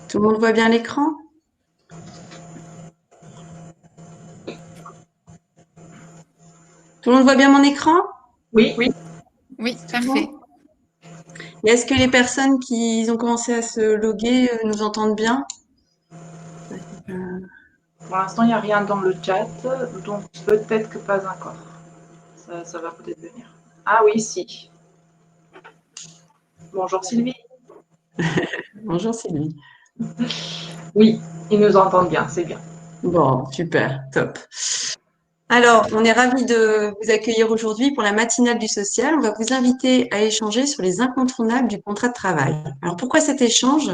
Tout le monde voit bien l'écran? Tout le monde voit bien mon écran? Oui, Oui, C'est parfait. bon? Et est-ce que les personnes qui ont commencé à se loguer nous entendent bien? pour l'instant, il n'y a rien dans le chat, donc peut-être que pas encore. Ça va peut-être venir. Ah oui, si. Bonjour Sylvie. Bonjour Sylvie. Oui, ils nous entendent bien, c'est bien. Bon, super, top. Alors, on est ravis de vous accueillir aujourd'hui pour la matinale du social. On va vous inviter à échanger sur les incontournables du contrat de travail. Alors, pourquoi cet échange?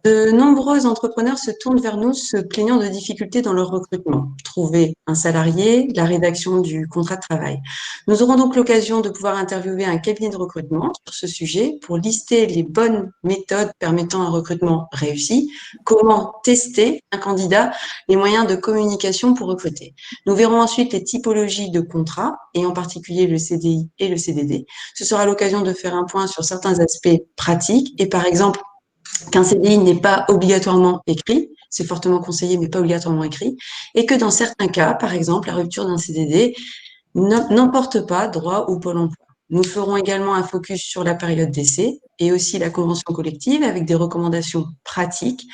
De nombreux entrepreneurs se tournent vers nous se plaignant de difficultés dans leur recrutement. Trouver un salarié, la rédaction du contrat de travail. Nous aurons donc l'occasion de pouvoir interviewer un cabinet de recrutement sur ce sujet pour lister les bonnes méthodes permettant un recrutement réussi, comment tester un candidat, les moyens de communication pour recruter. Nous verrons ensuite les typologies de contrats et en particulier le CDI et le CDD. Ce sera l'occasion de faire un point sur certains aspects pratiques et par exemple qu'un CDI n'est pas obligatoirement écrit, c'est fortement conseillé, mais pas obligatoirement écrit, et que dans certains cas, par exemple, la rupture d'un CDD n'emporte pas droit au Pôle emploi. Nous ferons également un focus sur la période d'essai et aussi la convention collective avec des recommandations pratiques,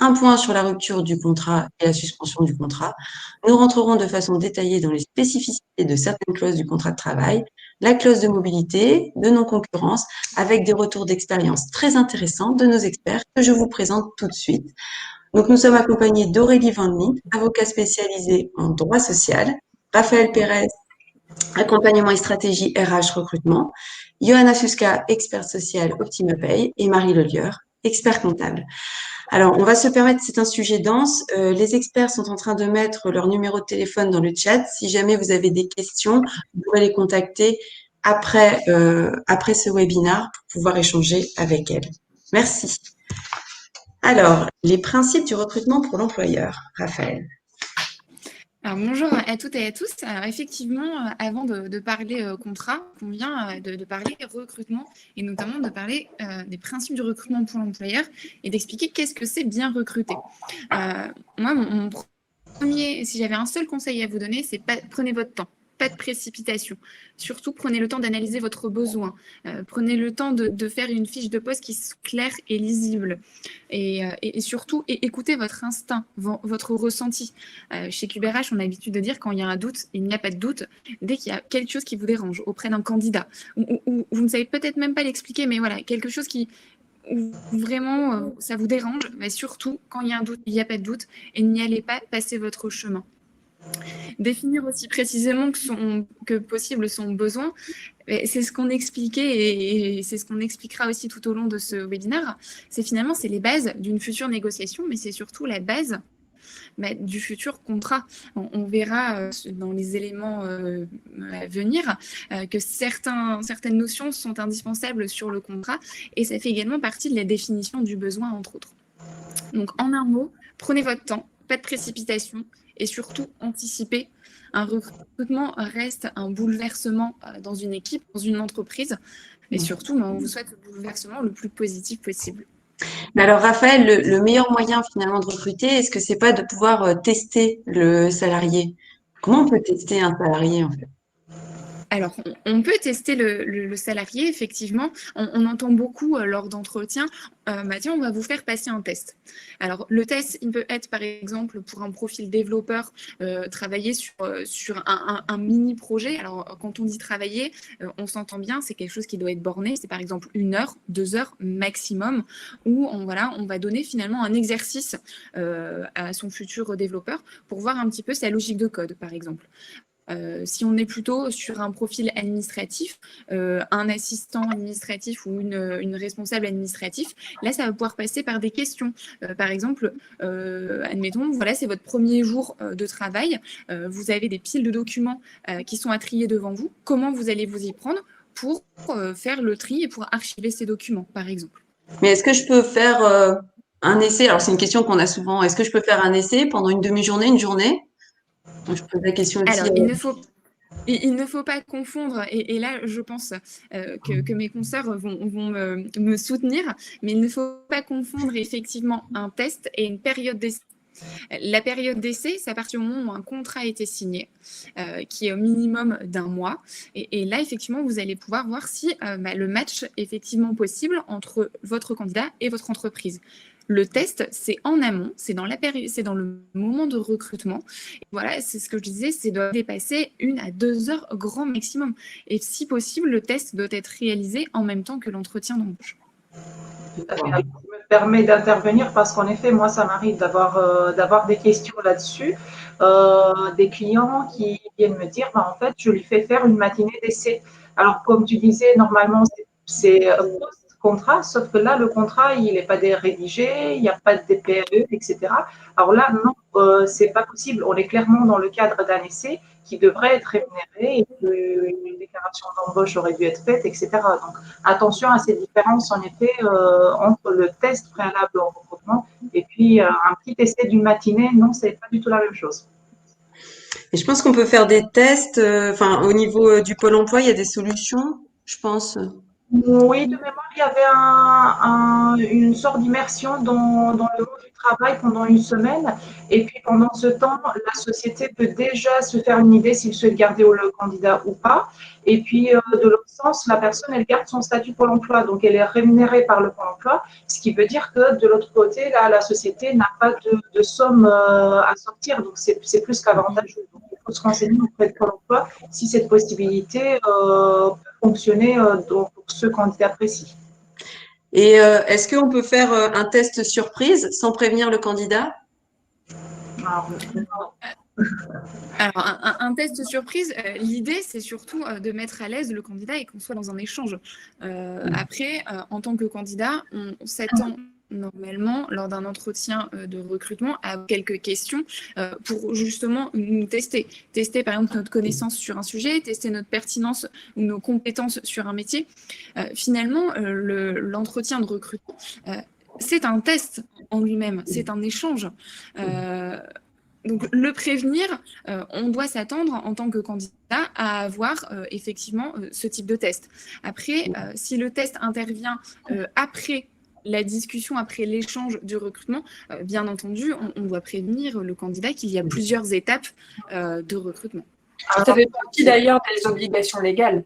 un point sur la rupture du contrat et la suspension du contrat. Nous rentrerons de façon détaillée dans les spécificités de certaines clauses du contrat de travail, la clause de mobilité, de non-concurrence, avec des retours d'expérience très intéressants de nos experts que je vous présente tout de suite. Donc, nous sommes accompagnés d'Aurélie Van Lint, avocat spécialisé en droit social, Raphaël Pérez, accompagnement et stratégie RH recrutement, Johanna Suska, experte sociale Optima Pay, et Marie Lelieur, expert comptable. Alors, on va se permettre, c'est un sujet dense. Les experts sont en train de mettre leur numéro de téléphone dans le chat. Si jamais vous avez des questions, vous pourrez les contacter après ce webinaire pour pouvoir échanger avec elles. Merci. Alors, les principes du recrutement pour l'employeur, Raphaël. Alors, bonjour à toutes et à tous. Alors, effectivement, avant de parler contrat, on vient de parler recrutement et notamment de parler des principes du recrutement pour l'employeur et d'expliquer qu'est-ce que c'est bien recruter. Moi, mon premier, si j'avais un seul conseil à vous donner, c'est prenez votre temps. Pas de précipitation. Surtout, prenez le temps d'analyser votre besoin. Prenez le temps de faire une fiche de poste qui soit claire et lisible. Et surtout, écoutez votre instinct, votre ressenti. Chez QBRH, on a l'habitude de dire quand il y a un doute, il n'y a pas de doute, dès qu'il y a quelque chose qui vous dérange auprès d'un candidat, ou vous ne savez peut-être même pas l'expliquer, mais voilà, quelque chose qui, où vraiment ça vous dérange, mais surtout, quand il y a un doute, il n'y a pas de doute, et n'y allez pas passer votre chemin. Définir aussi précisément que possible son besoin, c'est ce qu'on expliquait et c'est ce qu'on expliquera aussi tout au long de ce webinaire. C'est les bases d'une future négociation, mais c'est surtout la base du futur contrat. On verra dans les éléments à venir que certaines notions sont indispensables sur le contrat et ça fait également partie de la définition du besoin, entre autres. Donc, en un mot, prenez votre temps, pas de précipitation et surtout anticipez. Un recrutement reste un bouleversement dans une équipe, dans une entreprise. Et surtout, on vous souhaite le bouleversement le plus positif possible. Mais alors, Raphaël, le meilleur moyen finalement de recruter, est-ce que c'est pas de pouvoir tester le salarié? Comment on peut tester un salarié en fait? Alors, on peut tester le salarié, effectivement. On entend beaucoup lors d'entretiens, tiens, on va vous faire passer un test. Alors, le test, il peut être, par exemple, pour un profil développeur, travailler sur un mini-projet. Alors, quand on dit travailler, on s'entend bien, c'est quelque chose qui doit être borné. C'est par exemple 1 heure, 2 heures maximum, où on va donner finalement un exercice à son futur développeur pour voir un petit peu sa logique de code, par exemple. Si on est plutôt sur un profil administratif, un assistant administratif ou une responsable administratif, là, ça va pouvoir passer par des questions. Par exemple, admettons, voilà, c'est votre premier jour de travail, vous avez des piles de documents qui sont à trier devant vous. Comment vous allez vous y prendre pour faire le tri et pour archiver ces documents, par exemple? Mais est-ce que je peux faire un essai? Alors, c'est une question qu'on a souvent. Est-ce que je peux faire un essai pendant une demi-journée, une journée? Donc, je pose la question aussi. Alors, il ne faut Il ne faut pas confondre, et là, je pense que mes consoeurs vont me soutenir, mais il ne faut pas confondre effectivement un test et une période d'essai. La période d'essai, c'est à partir du moment où un contrat a été signé, qui est au minimum d'un mois. Et là, effectivement, vous allez pouvoir voir si le match est effectivement possible entre votre candidat et votre entreprise. Le test, c'est en amont, c'est dans la période, c'est dans le moment de recrutement. Et voilà, c'est ce que je disais, c'est doit dépasser 1 à 2 heures grand maximum. Et si possible, le test doit être réalisé en même temps que l'entretien d'embauche. Tout à fait. Alors, je me permets d'intervenir parce qu'en effet, moi, ça m'arrive d'avoir des questions là-dessus. Des clients qui viennent me dire, bah, en fait, je lui fais faire une matinée d'essai. Alors, comme tu disais, normalement, c'est post-contrat, sauf que là, le contrat, il n'est pas rédigé, il n'y a pas de DPE, etc. Alors là, non, c'est pas possible. On est clairement dans le cadre d'un essai qui devrait être rémunéré et une déclaration d'embauche aurait dû être faite, etc. Donc, attention à ces différences, en effet, entre le test préalable au recrutement et puis un petit essai d'une matinée. Non, c'est pas du tout la même chose. Et je pense qu'on peut faire des tests. Enfin, au niveau du Pôle emploi, il y a des solutions, je pense. Oui, de mémoire, il y avait une sorte d'immersion dans le monde du travail pendant une semaine. Et puis pendant ce temps, la société peut déjà se faire une idée s'il souhaite garder le candidat ou pas. Et puis de l'autre sens, la personne, elle garde son statut Pôle emploi. Donc elle est rémunérée par le Pôle emploi. Ce qui veut dire que de l'autre côté, là, la société n'a pas de somme à sortir. Donc c'est plus qu'avantageux. Donc il faut se renseigner auprès de Pôle emploi si cette possibilité fonctionner pour ce candidat précis. Et est-ce qu'on peut faire un test surprise sans prévenir le candidat? Alors, Alors, un test surprise, l'idée, c'est surtout de mettre à l'aise le candidat et qu'on soit dans un échange. Après, en tant que candidat, on s'attend normalement, lors d'un entretien de recrutement, à quelques questions pour justement nous tester. Tester, par exemple, notre connaissance sur un sujet, tester notre pertinence ou nos compétences sur un métier. Finalement, l'entretien de recrutement, c'est un test en lui-même, c'est un échange. Donc, le prévenir, on doit s'attendre en tant que candidat à avoir effectivement ce type de test. Après, si le test intervient après la discussion, après l'échange du recrutement, bien entendu, on doit prévenir le candidat qu'il y a plusieurs étapes de recrutement. Ça fait partie d'ailleurs des obligations légales.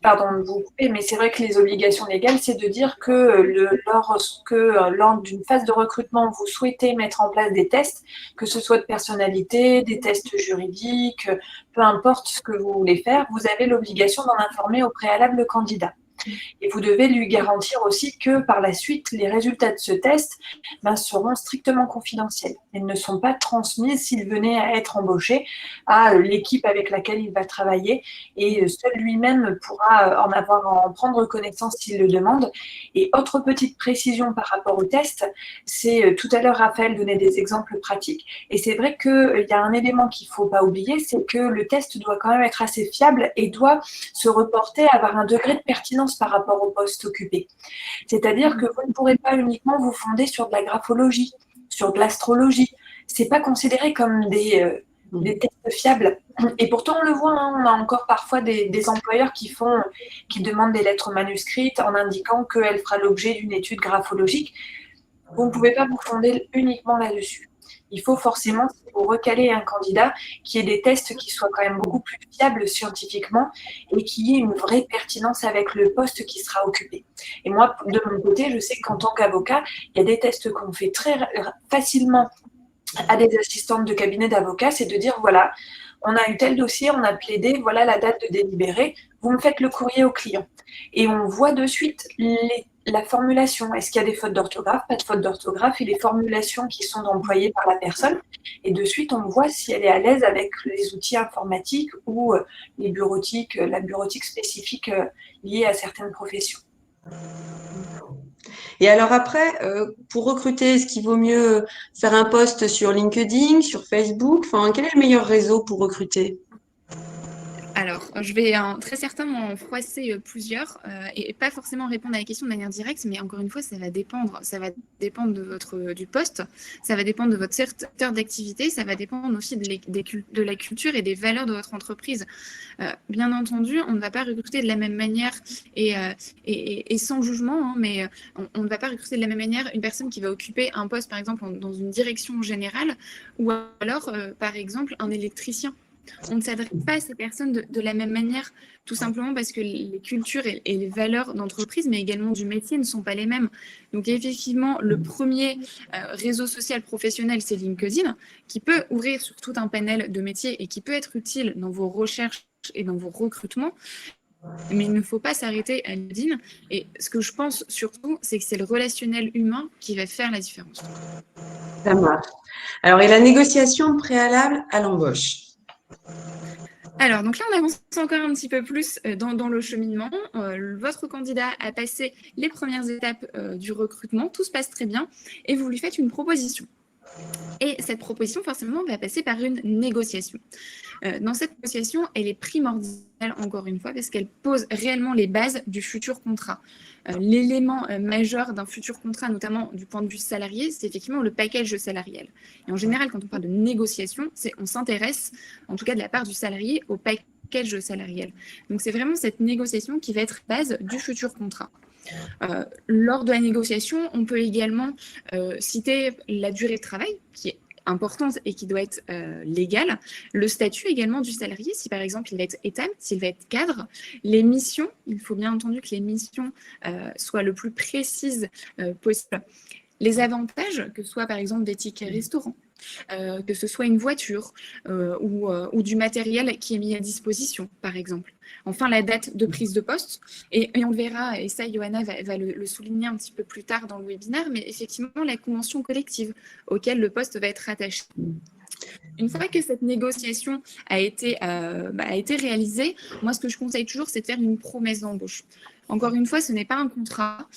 Pardon de vous couper, mais c'est vrai que les obligations légales, c'est de dire que lors d'une phase de recrutement, vous souhaitez mettre en place des tests, que ce soit de personnalité, des tests juridiques, peu importe ce que vous voulez faire, vous avez l'obligation d'en informer au préalable le candidat. Et vous devez lui garantir aussi que par la suite, les résultats de ce test seront strictement confidentiels. Ils ne sont pas transmis s'il venait à être embauché à l'équipe avec laquelle il va travailler et seul lui-même pourra en prendre connaissance s'il le demande. Et autre petite précision par rapport au test, c'est tout à l'heure Raphaël donnait des exemples pratiques et c'est vrai qu'il y a un élément qu'il ne faut pas oublier, c'est que le test doit quand même être assez fiable et doit se reporter à avoir un degré de pertinence par rapport au poste occupé. C'est-à-dire que vous ne pourrez pas uniquement vous fonder sur de la graphologie, sur de l'astrologie. Ce n'est pas considéré comme des tests fiables. Et pourtant, on le voit, on a encore parfois des employeurs qui demandent des lettres manuscrites en indiquant qu'elle fera l'objet d'une étude graphologique. Vous ne pouvez pas vous fonder uniquement là-dessus. Il faut forcément, pour recaler un candidat, qu'il y ait des tests qui soient quand même beaucoup plus fiables scientifiquement et qu'il y ait une vraie pertinence avec le poste qui sera occupé. Et moi, de mon côté, je sais qu'en tant qu'avocat, il y a des tests qu'on fait très facilement à des assistantes de cabinet d'avocats, c'est de dire, voilà, on a eu tel dossier, on a plaidé, voilà la date de délibéré, vous me faites le courrier au client. Et on voit de suite la formulation. Est-ce qu'il y a des fautes d'orthographe? Pas de fautes d'orthographe et les formulations qui sont employées par la personne. Et de suite, on voit si elle est à l'aise avec les outils informatiques ou la bureautique spécifique liée à certaines professions. Et alors après, pour recruter, est-ce qu'il vaut mieux faire un post sur LinkedIn, sur Facebook? Enfin, quel est le meilleur réseau pour recruter? Alors, je vais très certainement en froisser plusieurs et pas forcément répondre à la question de manière directe, mais encore une fois, ça va dépendre. Ça va dépendre du poste, ça va dépendre de votre secteur d'activité, ça va dépendre aussi de la culture et des valeurs de votre entreprise. Bien entendu, on ne va pas recruter de la même manière et sans jugement, hein, mais on ne va pas recruter de la même manière une personne qui va occuper un poste, par exemple, dans une direction générale, ou alors, par exemple, un électricien. On ne s'adresse pas à ces personnes de la même manière, tout simplement parce que les cultures et les valeurs d'entreprise, mais également du métier, ne sont pas les mêmes. Donc effectivement, le premier réseau social professionnel, c'est LinkedIn, qui peut ouvrir sur tout un panel de métiers et qui peut être utile dans vos recherches et dans vos recrutements. Mais il ne faut pas s'arrêter à LinkedIn. Et ce que je pense surtout, c'est que c'est le relationnel humain qui va faire la différence. Ça marche. Alors, et la négociation préalable à l'embauche? Alors, donc là, on avance encore un petit peu plus dans le cheminement. Votre candidat a passé les premières étapes du recrutement, tout se passe très bien, et vous lui faites une proposition. Et cette proposition, forcément, va passer par une négociation. Dans cette négociation, elle est primordiale, encore une fois, parce qu'elle pose réellement les bases du futur contrat. L'élément majeur d'un futur contrat, notamment du point de vue salarié, c'est effectivement le package salarial. Et en général, quand on parle de négociation, on s'intéresse, en tout cas de la part du salarié, au package salarial. Donc c'est vraiment cette négociation qui va être base du futur contrat. Lors de la négociation, on peut également citer la durée de travail, qui est importante et qui doit être légale, le statut également du salarié, si par exemple il va être étable, s'il va être cadre, les missions, il faut bien entendu que les missions soient le plus précises possible, les avantages, que ce soit par exemple des tickets restaurants, que ce soit une voiture ou du matériel qui est mis à disposition, par exemple. Enfin, la date de prise de poste, et on le verra, et ça, Johanna va le souligner un petit peu plus tard dans le webinaire, mais effectivement, la convention collective auquel le poste va être rattaché. Une fois que cette négociation a été réalisée, moi, ce que je conseille toujours, c'est de faire une promesse d'embauche. Encore une fois, ce n'est pas un contrat,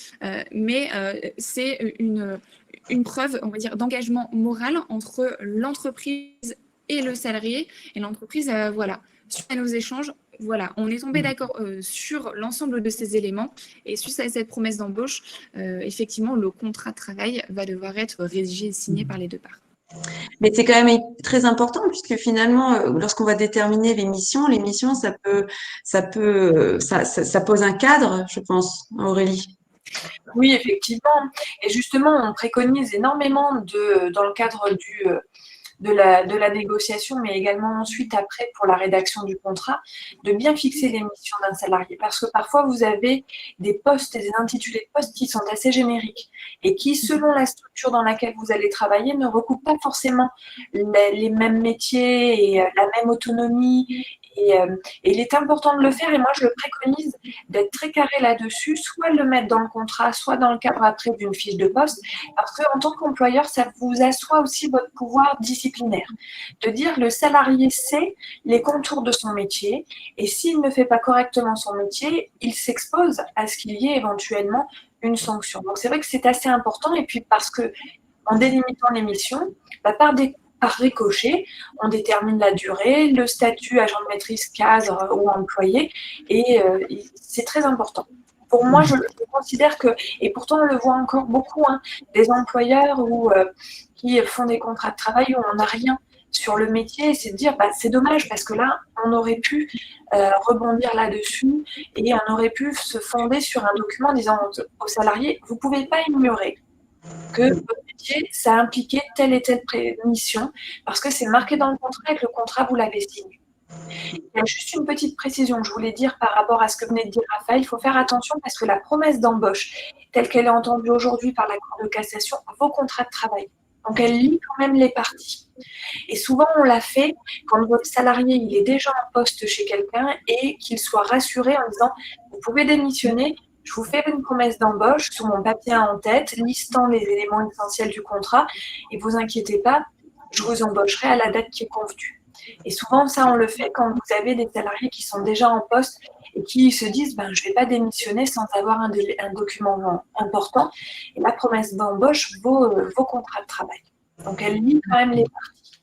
mais c'est une preuve, on va dire, d'engagement moral entre l'entreprise et le salarié. Et l'entreprise, voilà, suite à nos échanges, voilà, on est tombé d'accord sur l'ensemble de ces éléments. Et suite à cette promesse d'embauche, effectivement, le contrat de travail va devoir être rédigé et signé par les deux parties. Mais c'est quand même très important puisque finalement, lorsqu'on va déterminer les missions, ça pose un cadre, je pense, Aurélie. Oui, effectivement. Et justement, on préconise énormément dans le cadre de la négociation, mais également ensuite après pour la rédaction du contrat, de bien fixer les missions d'un salarié. Parce que parfois, vous avez des postes et des intitulés de postes qui sont assez génériques et qui, selon la structure dans laquelle vous allez travailler, ne recoupent pas forcément les mêmes métiers et la même autonomie. Et il est important de le faire, et moi je le préconise d'être très carré là-dessus, soit le mettre dans le contrat, soit dans le cadre après d'une fiche de poste, parce qu'en tant qu'employeur, ça vous assoit aussi votre pouvoir disciplinaire. De dire le salarié sait les contours de son métier, et s'il ne fait pas correctement son métier, il s'expose à ce qu'il y ait éventuellement une sanction. Donc c'est vrai que c'est assez important, et puis parce que en délimitant les missions, par ricochet, on détermine la durée, le statut agent de maîtrise, cadre ou employé, et c'est très important. Pour moi, je considère que, et pourtant on le voit encore beaucoup, des employeurs qui font des contrats de travail où on n'a rien sur le métier, et c'est de dire, c'est dommage parce que là, on aurait pu rebondir là-dessus et on aurait pu se fonder sur un document disant aux salariés, vous ne pouvez pas ignorer que votre métier, ça impliquait telle et telle mission, parce que c'est marqué dans le contrat et que le contrat, vous l'avez signé. Il y a juste une petite précision que je voulais dire par rapport à ce que venait de dire Raphaël. Il faut faire attention parce que la promesse d'embauche, telle qu'elle est entendue aujourd'hui par la Cour de cassation, vos contrats de travail. Donc, elle lie quand même les parties. Et souvent, on l'a fait quand votre salarié il est déjà en poste chez quelqu'un et qu'il soit rassuré en disant « Vous pouvez démissionner, je vous fais une promesse d'embauche sur mon papier en tête, listant les éléments essentiels du contrat et vous inquiétez pas, je vous embaucherai à la date qui est convenue. » Et souvent, ça, on le fait quand vous avez des salariés qui sont déjà en poste et qui se disent je ne vais pas démissionner sans avoir un document important. Et la promesse d'embauche vaut vos contrats de travail. Donc, elle lie quand même les parties.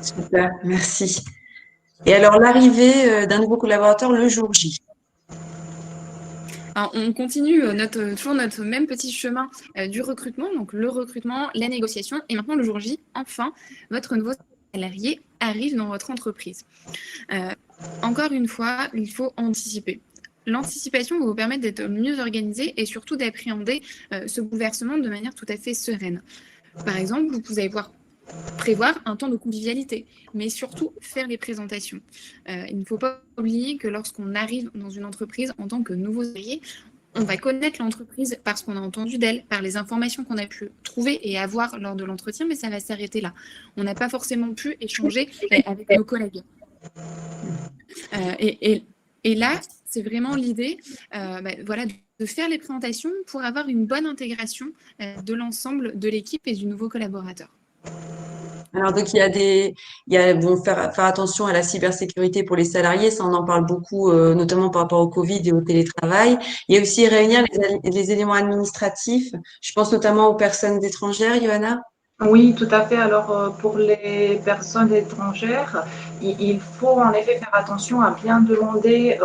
Super, merci. Et alors, l'arrivée d'un nouveau collaborateur le jour J. Alors, on continue toujours notre même petit chemin du recrutement, donc le recrutement, la négociation, et maintenant le jour J, enfin, votre nouveau salarié arrive dans votre entreprise. Encore une fois, il faut anticiper. L'anticipation va vous permettre d'être mieux organisé et surtout d'appréhender ce bouleversement de manière tout à fait sereine. Par exemple, vous allez pouvoir prévoir un temps de convivialité, mais surtout faire les présentations. Il ne faut pas oublier que lorsqu'on arrive dans une entreprise en tant que nouveau salarié, on va connaître l'entreprise parce qu'on a entendu d'elle, par les informations qu'on a pu trouver et avoir lors de l'entretien, mais ça va s'arrêter là. On n'a pas forcément pu échanger avec nos collègues. Et là, c'est vraiment l'idée voilà, de faire les présentations pour avoir une bonne intégration de l'ensemble de l'équipe et du nouveau collaborateur. Alors, donc, faire attention à la cybersécurité pour les salariés, ça, on en parle beaucoup, notamment par rapport au Covid et au télétravail. Il y a aussi réunir les éléments administratifs. Je pense notamment aux personnes étrangères, Johanna. Oui, tout à fait. Alors, pour les personnes étrangères, il faut en effet faire attention à bien demander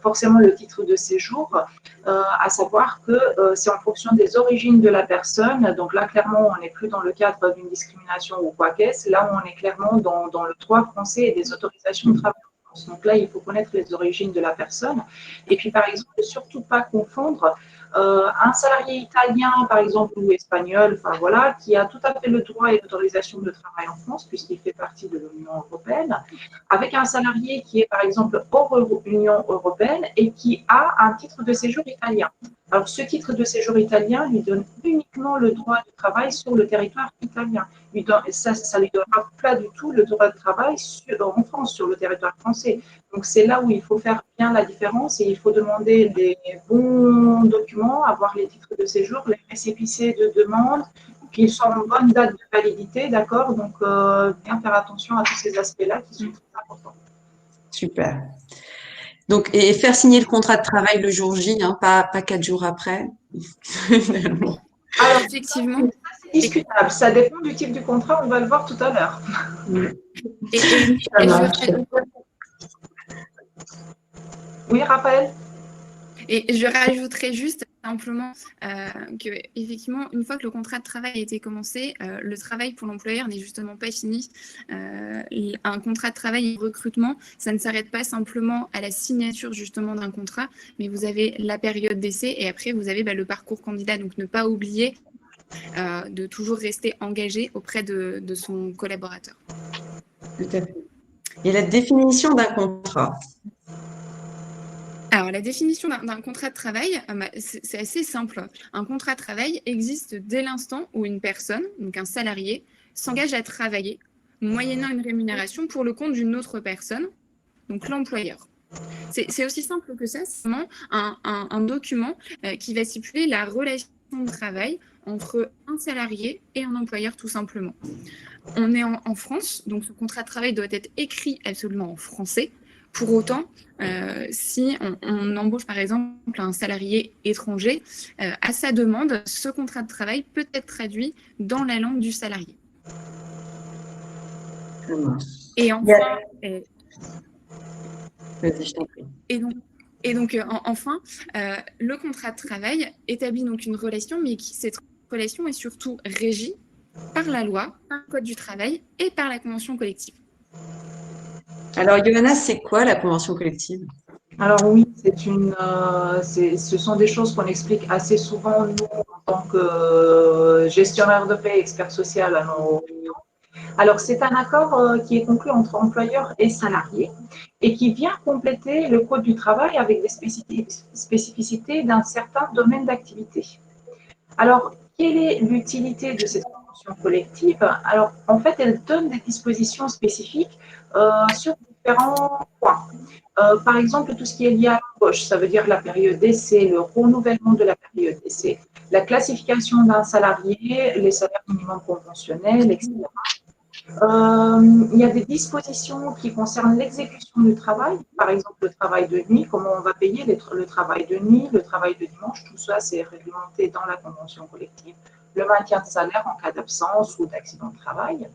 forcément le titre de séjour, à savoir que c'est en fonction des origines de la personne. Donc là, clairement, on n'est plus dans le cadre d'une discrimination ou quoi qu'est-ce. Là, on est clairement dans le droit français et des autorisations de travail en France. Donc là, il faut connaître les origines de la personne. Et puis, par exemple, surtout pas confondre un salarié italien, par exemple, ou espagnol, enfin voilà, qui a tout à fait le droit et l'autorisation de travail en France, puisqu'il fait partie de l'Union européenne, avec un salarié qui est, par exemple, hors Union européenne et qui a un titre de séjour italien. Alors, ce titre de séjour italien lui donne uniquement le droit de travail sur le territoire italien. Ça ne lui donnera pas du tout le droit de travail en France, sur le territoire français. Donc, c'est là où il faut faire bien la différence et il faut demander les bons documents, avoir les titres de séjour, les récépissés de demande, qu'ils soient en bonne date de validité, d'accord. Donc, bien faire attention à tous ces aspects-là qui sont très importants. Super. Donc, et faire signer le contrat de travail le jour J, hein, pas 4 jours après. Alors, effectivement, c'est discutable. Ça dépend du type du contrat, on va le voir tout à l'heure. Oui, Raphaël? Et je rajouterais juste simplement que, effectivement, une fois que le contrat de travail a été commencé, le travail pour l'employeur n'est justement pas fini. Un contrat de travail et de recrutement, ça ne s'arrête pas simplement à la signature justement d'un contrat, mais vous avez la période d'essai et après vous avez le parcours candidat. Donc ne pas oublier de toujours rester engagé auprès de son collaborateur. Tout à fait. Et la définition d'un contrat? Alors, la définition d'un contrat de travail, c'est assez simple. Un contrat de travail existe dès l'instant où une personne, donc un salarié, s'engage à travailler, moyennant une rémunération pour le compte d'une autre personne, donc l'employeur. C'est aussi simple que ça, c'est vraiment un document qui va stipuler la relation de travail entre un salarié et un employeur, tout simplement. On est en France, donc ce contrat de travail doit être écrit absolument en français. Pour autant, si on embauche par exemple un salarié étranger, à sa demande, ce contrat de travail peut être traduit dans la langue du salarié. Et enfin, enfin, le contrat de travail établit donc une relation, mais cette relation est surtout régie par la loi, par le Code du travail et par la convention collective. Alors, Johanna, c'est quoi la convention collective? Alors oui, ce sont des choses qu'on explique assez souvent, nous, en tant que gestionnaire de paie, expert social à nos réunions. Alors, c'est un accord qui est conclu entre employeurs et salariés et qui vient compléter le Code du travail avec des spécificités d'un certain domaine d'activité. Alors, quelle est l'utilité de cette convention collective? Alors, en fait, elle donne des dispositions spécifiques sur différents points. Par exemple, tout ce qui est lié à l'embauche, ça veut dire la période d'essai, le renouvellement de la période d'essai, la classification d'un salarié, les salaires minimums conventionnels, etc. Il y a des dispositions qui concernent l'exécution du travail, par exemple le travail de nuit, comment on va payer le travail de nuit, le travail de dimanche, tout ça c'est réglementé dans la convention collective, le maintien de salaire en cas d'absence ou d'accident de travail.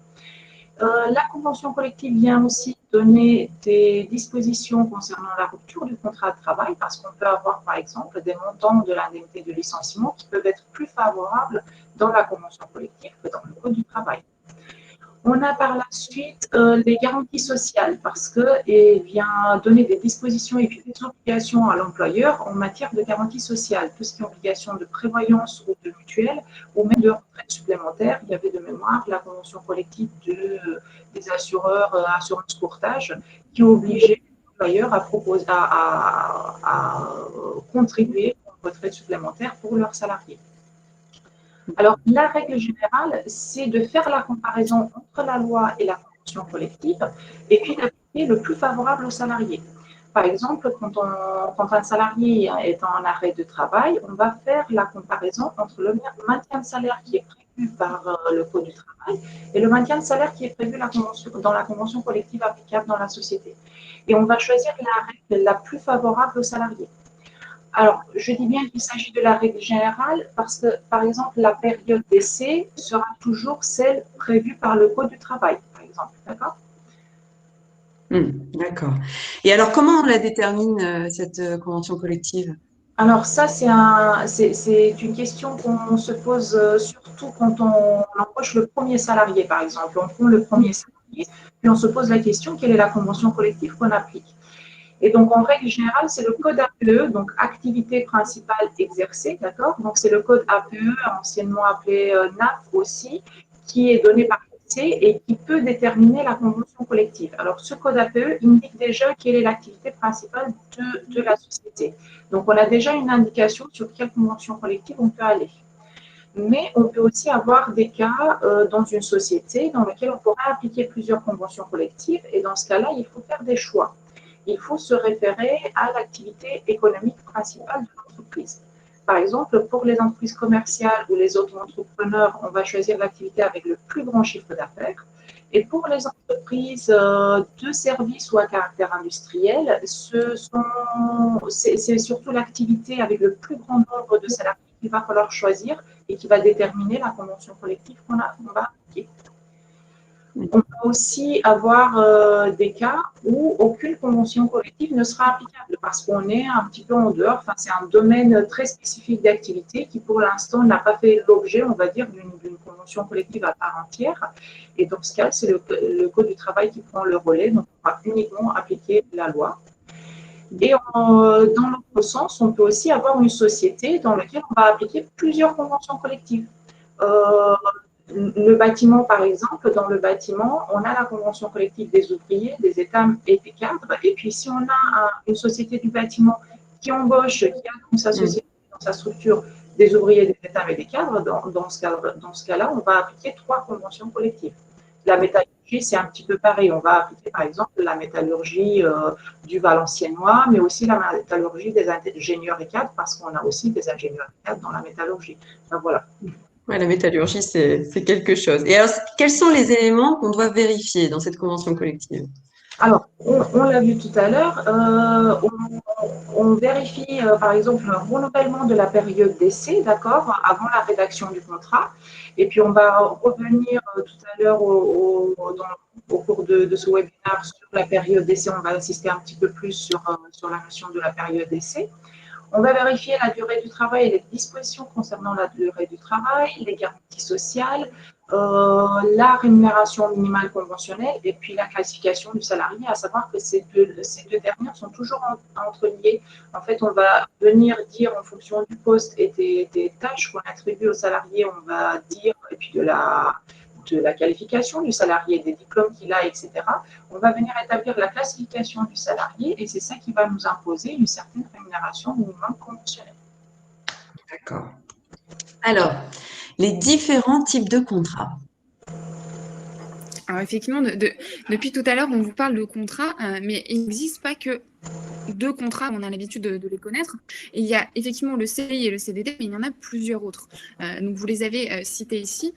La convention collective vient aussi donner des dispositions concernant la rupture du contrat de travail parce qu'on peut avoir, par exemple, des montants de l'indemnité de licenciement qui peuvent être plus favorables dans la convention collective que dans le code du travail. On a par la suite les garanties sociales parce qu'elle vient donner des dispositions et puis des obligations à l'employeur en matière de garantie sociale, tout ce qui est obligation de prévoyance ou de mutuelle ou même de retraite supplémentaire. Il y avait de mémoire la convention collective des assureurs assurance courtage qui obligeait l'employeur à contribuer à une retraite supplémentaire pour leurs salariés. Alors, la règle générale, c'est de faire la comparaison entre la loi et la convention collective et puis d'appliquer le plus favorable aux salariés. Par exemple, quand un salarié est en arrêt de travail, on va faire la comparaison entre le maintien de salaire qui est prévu par le Code du travail et le maintien de salaire qui est prévu dans la convention collective applicable dans la société. Et on va choisir la règle la plus favorable aux salariés. Alors, je dis bien qu'il s'agit de la règle générale parce que, par exemple, la période d'essai sera toujours celle prévue par le Code du travail, par exemple. D'accord? D'accord. Et alors, comment on la détermine, cette convention collective? Alors, ça, c'est une question qu'on se pose surtout quand on embauche le premier salarié, par exemple. On prend le premier salarié, puis on se pose la question, quelle est la convention collective qu'on applique? Et donc, en règle générale, c'est le code APE, donc activité principale exercée, d'accord? Donc, c'est le code APE, anciennement appelé NAF aussi, qui est donné par l'INSEE et qui peut déterminer la convention collective. Alors, ce code APE indique déjà quelle est l'activité principale de la société. Donc, on a déjà une indication sur quelle convention collective on peut aller. Mais on peut aussi avoir des cas dans une société dans lequel on pourrait appliquer plusieurs conventions collectives. Et dans ce cas-là, il faut faire des choix. Il faut se référer à l'activité économique principale de l'entreprise. Par exemple, pour les entreprises commerciales ou les auto-entrepreneurs, on va choisir l'activité avec le plus grand chiffre d'affaires. Et pour les entreprises de services ou à caractère industriel, c'est surtout l'activité avec le plus grand nombre de salariés qu'il va falloir choisir et qui va déterminer la convention collective qu'on va appliquer. On peut aussi avoir des cas où aucune convention collective ne sera applicable parce qu'on est un petit peu en dehors. Enfin, c'est un domaine très spécifique d'activité qui, pour l'instant, n'a pas fait l'objet, on va dire, d'une convention collective à part entière. Et dans ce cas, c'est le Code du travail qui prend le relais. Donc, on va uniquement appliquer la loi. Et dans l'autre sens, on peut aussi avoir une société dans laquelle on va appliquer plusieurs conventions collectives. Le bâtiment, par exemple, dans le bâtiment, on a la convention collective des ouvriers, des états et des cadres. Et puis, si on a une société du bâtiment qui embauche, qui a dans sa société, dans sa structure, des ouvriers, des états et des cadres, dans ce cas-là, on va appliquer 3 conventions collectives. La métallurgie, c'est un petit peu pareil. On va appliquer, par exemple, la métallurgie du Valenciennois, mais aussi la métallurgie des ingénieurs et cadres, parce qu'on a aussi des ingénieurs et cadres dans la métallurgie. Donc, voilà. Ouais, la métallurgie, c'est quelque chose. Et alors, quels sont les éléments qu'on doit vérifier dans cette convention collective? Alors, on l'a vu tout à l'heure, on vérifie, par exemple, un renouvellement de la période d'essai, d'accord, avant la rédaction du contrat. Et puis, on va revenir tout à l'heure au cours de ce webinaire sur la période d'essai. On va insister un petit peu plus sur la notion de la période d'essai. On va vérifier la durée du travail et les dispositions concernant la durée du travail, les garanties sociales, la rémunération minimale conventionnelle et puis la classification du salarié, à savoir que ces deux dernières sont toujours entreliées. En fait, on va venir dire en fonction du poste et des tâches qu'on attribue au salarié, on va dire, et puis de la qualification du salarié, des diplômes qu'il a, etc. On va venir établir la classification du salarié et c'est ça qui va nous imposer une certaine rémunération minimum conventionnelle. D'accord. Alors, les différents types de contrats. Alors effectivement, depuis tout à l'heure, on vous parle de contrats, mais il n'existe pas que 2 contrats, on a l'habitude de les connaître. Et il y a effectivement le CDI et le CDD, mais il y en a plusieurs autres. Donc vous les avez cités ici.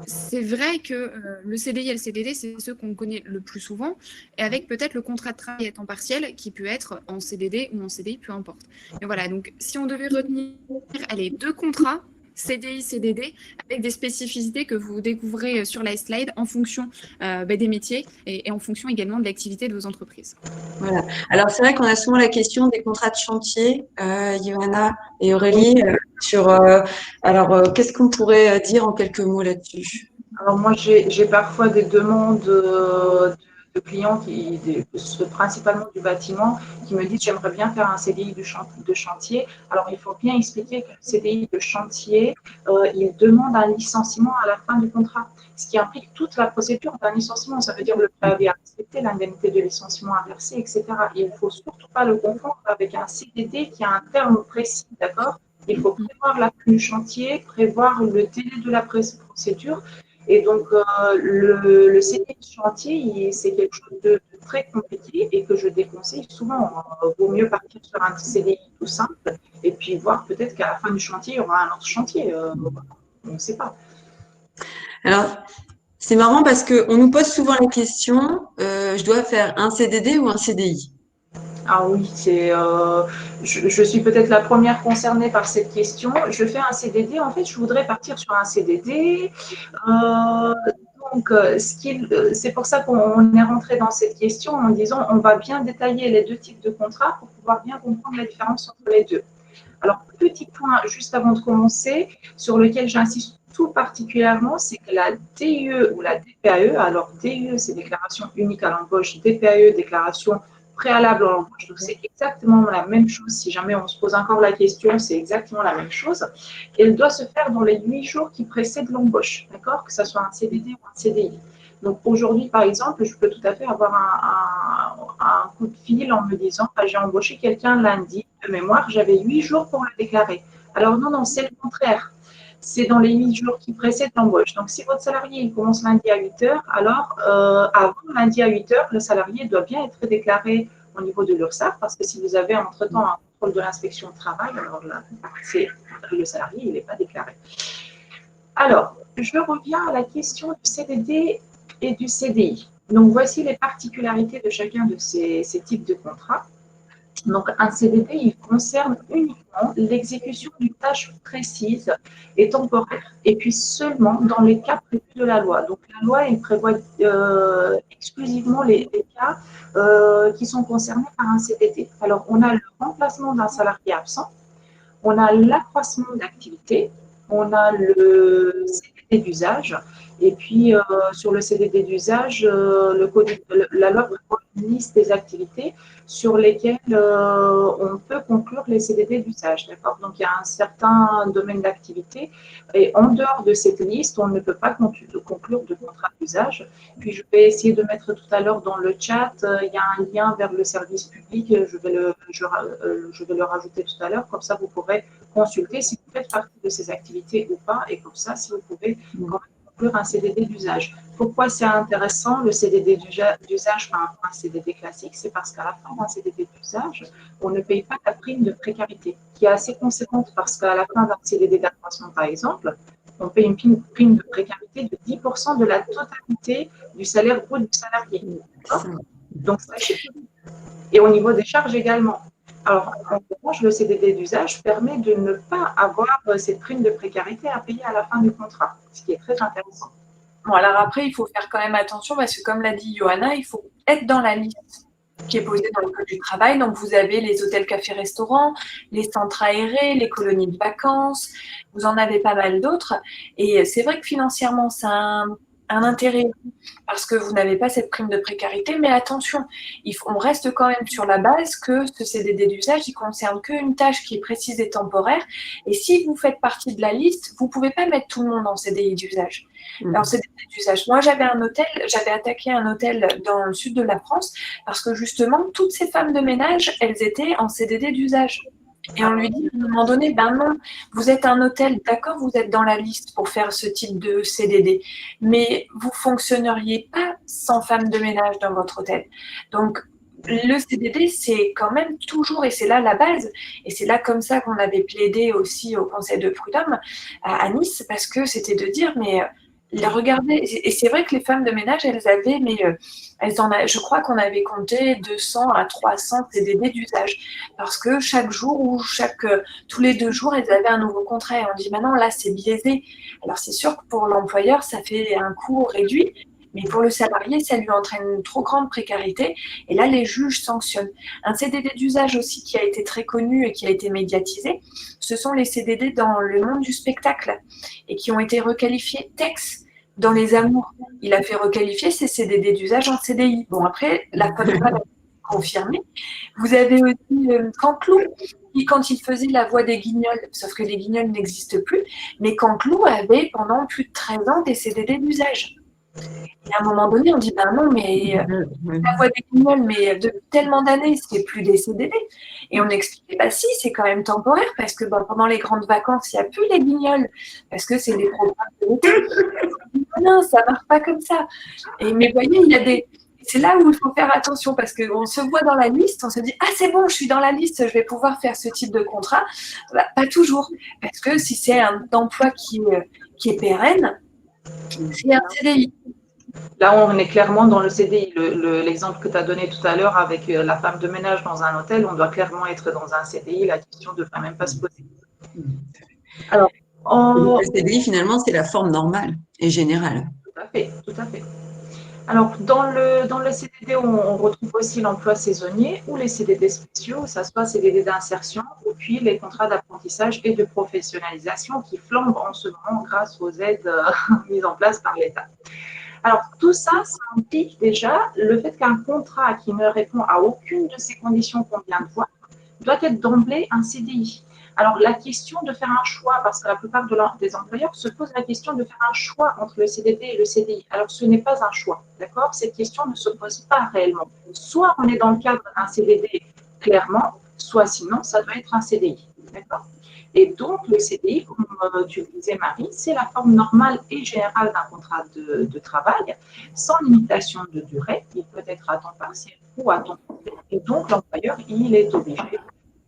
C'est vrai que le CDI et le CDD, c'est ceux qu'on connaît le plus souvent, et avec peut-être le contrat de travail à temps partiel qui peut être en CDD ou en CDI, peu importe. Mais voilà, donc si on devait retenir les 2 contrats CDI, CDD, avec des spécificités que vous découvrez sur la slide en fonction des métiers et en fonction également de l'activité de vos entreprises. Voilà. Alors, c'est vrai qu'on a souvent la question des contrats de chantier, Johanna et Aurélie, qu'est-ce qu'on pourrait dire en quelques mots là-dessus? Alors moi, j'ai parfois des demandes de clients principalement du bâtiment, qui me disent j'aimerais bien faire un CDI de chantier. Alors il faut bien expliquer que le CDI de chantier, il demande un licenciement à la fin du contrat, ce qui implique toute la procédure d'un licenciement. Ça veut dire le préavis à respecter, l'indemnité de licenciement à verser, etc. Et il ne faut surtout pas le confondre avec un CDD qui a un terme précis, d'accord? Il faut prévoir la fin du chantier, prévoir le délai de la procédure. Et donc, le CDI de chantier, c'est quelque chose de très compliqué et que je déconseille souvent. Vaut mieux partir sur un CDI tout simple et puis voir peut-être qu'à la fin du chantier, il y aura un autre chantier. On ne sait pas. Alors, c'est marrant parce qu'on nous pose souvent la question, je dois faire un CDD ou un CDI? Ah oui, je suis peut-être la première concernée par cette question. Je fais un CDD. En fait, je voudrais partir sur un CDD. C'est pour ça qu'on est rentré dans cette question en disant on va bien détailler les deux types de contrats pour pouvoir bien comprendre la différence entre les deux. Alors, petit point juste avant de commencer, sur lequel j'insiste tout particulièrement, c'est que la DUE ou la DPAE, alors DUE, c'est déclaration unique à l'embauche, DPAE, déclaration préalable à l'embauche. Donc, c'est exactement la même chose. Si jamais on se pose encore la question, c'est exactement la même chose. Et elle doit se faire dans les 8 jours qui précèdent l'embauche, d'accord? Que ce soit un CDD ou un CDI. Donc, aujourd'hui, par exemple, je peux tout à fait avoir un coup de fil en me disant j'ai embauché quelqu'un lundi, de mémoire, j'avais 8 jours pour le déclarer. Alors, non, c'est le contraire. C'est dans les 8 jours qui précèdent l'embauche. Donc, si votre salarié il commence lundi à 8 heures, alors avant lundi à 8 heures, le salarié doit bien être déclaré au niveau de l'URSSAF parce que si vous avez entre-temps un contrôle de l'inspection du travail, alors là, le salarié il n'est pas déclaré. Alors, je reviens à la question du CDD et du CDI. Donc, voici les particularités de chacun de ces types de contrats. Donc, un CDD, il concerne uniquement l'exécution d'une tâche précise et temporaire, et puis seulement dans les cas prévus de la loi. Donc, la loi, elle prévoit exclusivement les cas qui sont concernés par un CDD. Alors, on a le remplacement d'un salarié absent, on a l'accroissement d'activité, on a le CDD d'usage, et puis sur le CDD d'usage, la loi prévoit une liste des activités sur lesquelles on peut conclure les CDD d'usage. D'accord? Donc il y a un certain domaine d'activité, et en dehors de cette liste, on ne peut pas conclure de contrat d'usage. Puis je vais essayer de mettre tout à l'heure dans le chat, il y a un lien vers le service public, je vais le rajouter tout à l'heure, comme ça vous pourrez consulter si vous faites partie de ces activités ou pas, et comme ça, si vous pouvez conclure un CDD d'usage. Pourquoi c'est intéressant le CDD d'usage par rapport à un CDD classique? C'est parce qu'à la fin d'un CDD d'usage, on ne paye pas la prime de précarité, qui est assez conséquente parce qu'à la fin d'un CDD d'accroissement, par exemple, on paye une prime de précarité de 10% de la totalité du salaire brut du salarié. Donc, et au niveau des charges également. Alors, en revanche, le CDD d'usage permet de ne pas avoir cette prime de précarité à payer à la fin du contrat, ce qui est très intéressant. Bon, alors après, il faut faire quand même attention parce que, comme l'a dit Johanna, il faut être dans la liste qui est posée dans le Code du travail. Donc, vous avez les hôtels, cafés, restaurants, les centres aérés, les colonies de vacances. Vous en avez pas mal d'autres. Et c'est vrai que financièrement, ça a un intérêt parce que vous n'avez pas cette prime de précarité. Mais attention, on reste quand même sur la base que ce CDD d'usage, il concerne qu'une tâche qui est précise et temporaire. Et si vous faites partie de la liste, vous ne pouvez pas mettre tout le monde en CDI d'usage. Alors, CDD d'usage. Moi, j'avais attaqué un hôtel dans le sud de la France parce que justement, toutes ces femmes de ménage, elles étaient en CDD d'usage. Et on lui dit à un moment donné, ben non, vous êtes un hôtel, d'accord, vous êtes dans la liste pour faire ce type de CDD, mais vous fonctionneriez pas sans femme de ménage dans votre hôtel. Donc, le CDD, c'est quand même toujours, et c'est là la base, et c'est là comme ça qu'on avait plaidé aussi au Conseil de prud'homme à Nice, parce que c'était de dire, mais regarder. Et c'est vrai que les femmes de ménage, elles avaient, mais je crois qu'on avait compté 200 à 300 CDD d'usage. Parce que chaque jour ou tous les 2 jours, elles avaient un nouveau contrat. Et on dit maintenant, là, c'est biaisé. Alors, c'est sûr que pour l'employeur, ça fait un coût réduit. Mais pour le salarié, ça lui entraîne une trop grande précarité. Et là, les juges sanctionnent. Un CDD d'usage aussi qui a été très connu et qui a été médiatisé, ce sont les CDD dans le monde du spectacle et qui ont été requalifiés TEX dans les amours. Il a fait requalifier ces CDD d'usage en CDI. Bon, après, la Côte d'Ivoire a confirmé. Vous avez aussi Canteloup, qui, quand il faisait la voix des Guignols, sauf que les Guignols n'existent plus, mais Canteloup avait pendant plus de 13 ans des CDD d'usage. Et à un moment donné, on dit, ben non, mais la voix des Guignols, mais depuis tellement d'années, c'est plus des CDD. Et on expliquait, bah si, c'est quand même temporaire, parce que pendant les grandes vacances, il n'y a plus les Guignols, parce que c'est des programmes de l'été. Non, ça ne marche pas comme ça. Mais vous voyez, il y a c'est là où il faut faire attention, parce qu'on se voit dans la liste, on se dit, ah c'est bon, je suis dans la liste, je vais pouvoir faire ce type de contrat. Bah, pas toujours, parce que si c'est un emploi qui est pérenne, c'est un CDI. Là, on est clairement dans le CDI. L'exemple que tu as donné tout à l'heure avec la femme de ménage dans un hôtel, on doit clairement être dans un CDI. La question ne devrait même pas se poser. Alors, le CDI, finalement, c'est la forme normale et générale. Tout à fait, tout à fait. Alors, dans le CDD, on retrouve aussi l'emploi saisonnier ou les CDD spéciaux, ça soit CDD d'insertion, ou puis les contrats d'apprentissage et de professionnalisation qui flambent en ce moment grâce aux aides mises en place par l'État. Alors, tout ça, ça implique déjà le fait qu'un contrat qui ne répond à aucune de ces conditions qu'on vient de voir doit être d'emblée un CDI. Alors, la question de faire un choix, parce que la plupart des employeurs se posent la question de faire un choix entre le CDD et le CDI. Alors, ce n'est pas un choix, d'accord? Cette question ne se pose pas réellement. Soit on est dans le cadre d'un CDD clairement, soit sinon, ça doit être un CDI, d'accord? Et donc, le CDI, comme tu le disais, Marie, c'est la forme normale et générale d'un contrat de travail, sans limitation de durée. Il peut être à temps partiel ou à temps complet. Et donc, l'employeur, il est obligé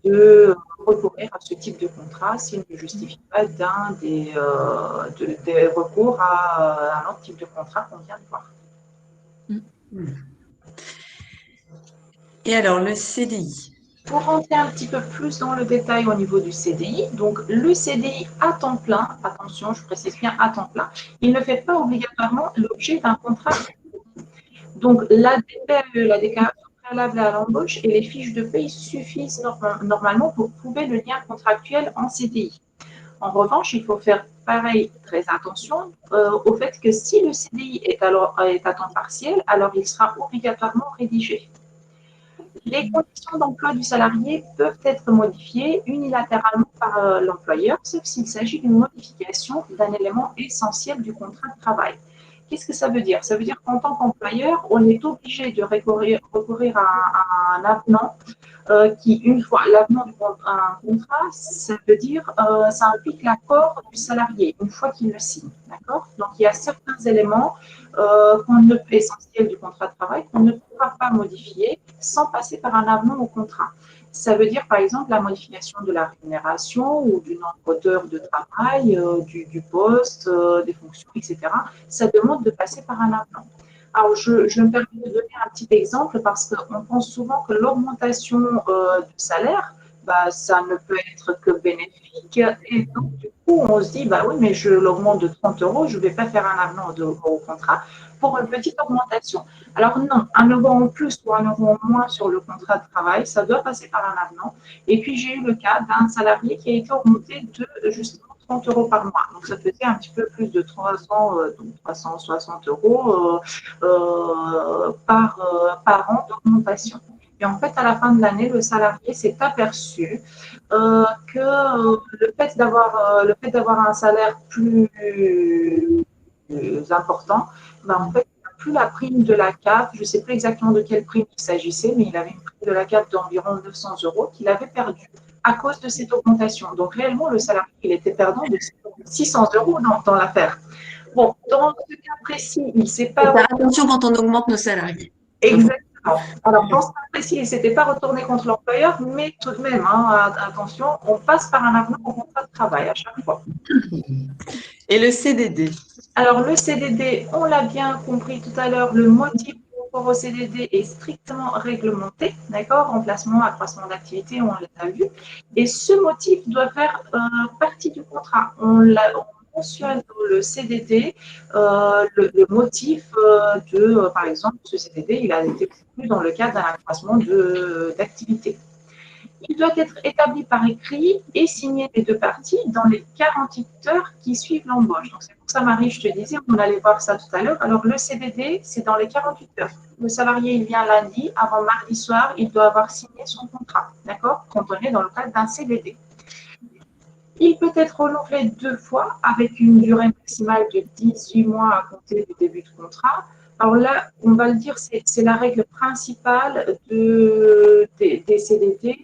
de recourir à ce type de contrat s'il ne justifie pas des recours à un autre type de contrat qu'on vient de voir. Et alors, le CDI? Pour rentrer un petit peu plus dans le détail au niveau du CDI, donc le CDI à temps plein, attention, je précise bien à temps plein, il ne fait pas obligatoirement l'objet d'un contrat. Donc la DPAE, la déclaration préalable à l'embauche et les fiches de paie suffisent normalement pour prouver le lien contractuel en CDI. En revanche, il faut faire pareil, très attention au fait que si le CDI est à temps partiel, alors il sera obligatoirement rédigé. Les conditions d'emploi du salarié peuvent être modifiées unilatéralement par l'employeur, sauf s'il s'agit d'une modification d'un élément essentiel du contrat de travail. Qu'est-ce que ça veut dire? Ça veut dire qu'en tant qu'employeur, on est obligé de recourir à un avenant qui, une fois l'avenant à un contrat, ça veut dire, ça implique l'accord du salarié une fois qu'il le signe. D'accord? Donc, il y a certains éléments essentiels du contrat de travail qu'on ne pourra pas modifier sans passer par un avenant au contrat. Ça veut dire, par exemple, la modification de la rémunération ou du nombre d'heures de travail, du poste, des fonctions, etc. Ça demande de passer par un avenant. Alors, je me permets de donner un petit exemple parce qu'on pense souvent que l'augmentation du salaire, bah, ça ne peut être que bénéfique. Et donc, du coup, on se dit, bah oui, mais je l'augmente de 30 €, je ne vais pas faire un avenant au contrat pour une petite augmentation. Alors non, 1 € en plus ou 1 € en moins sur le contrat de travail, ça doit passer par un avenant. Et puis, j'ai eu le cas d'un salarié qui a été augmenté de justement 30 € par mois. Donc, ça faisait un petit peu plus de 360 € par an d'augmentation. Et en fait, à la fin de l'année, le salarié s'est aperçu que le fait d'avoir un salaire plus important, ben, en fait, il n'a plus la prime de la CAF. Je ne sais plus exactement de quelle prime il s'agissait, mais il avait une prime de la CAF d'environ 900 € qu'il avait perdue à cause de cette augmentation. Donc, réellement, le salarié, il était perdant de 600 € dans l'affaire. Bon, dans ce cas précis, il ne s'est pas… Faire attention quand on augmente nos salariés. Exactement. Alors, dans ce cas précis, il ne s'était pas retourné contre l'employeur, mais tout de même, hein, attention, on passe par un avenant au contrat de travail à chaque fois. Et le CDD? Alors, le CDD, on l'a bien compris tout à l'heure, le motif par rapport au CDD est strictement réglementé, d'accord? Remplacement, accroissement d'activité, on l'a vu. Et ce motif doit faire partie du contrat. On mentionne dans le CDD le motif par exemple, ce CDD, il a été prévu dans le cadre d'un accroissement d'activité. Il doit être établi par écrit et signé des deux parties dans les 48 heures qui suivent l'embauche. Donc, c'est pour ça, Marie, je te disais, on allait voir ça tout à l'heure. Alors, le CDD, c'est dans les 48 heures. Le salarié, il vient lundi, avant mardi soir, il doit avoir signé son contrat, d'accord? Quand on est dans le cadre d'un CDD. Il peut être renouvelé 2 fois avec une durée maximale de 18 mois à compter du début de contrat. Alors là, on va le dire, c'est la règle principale des CDD.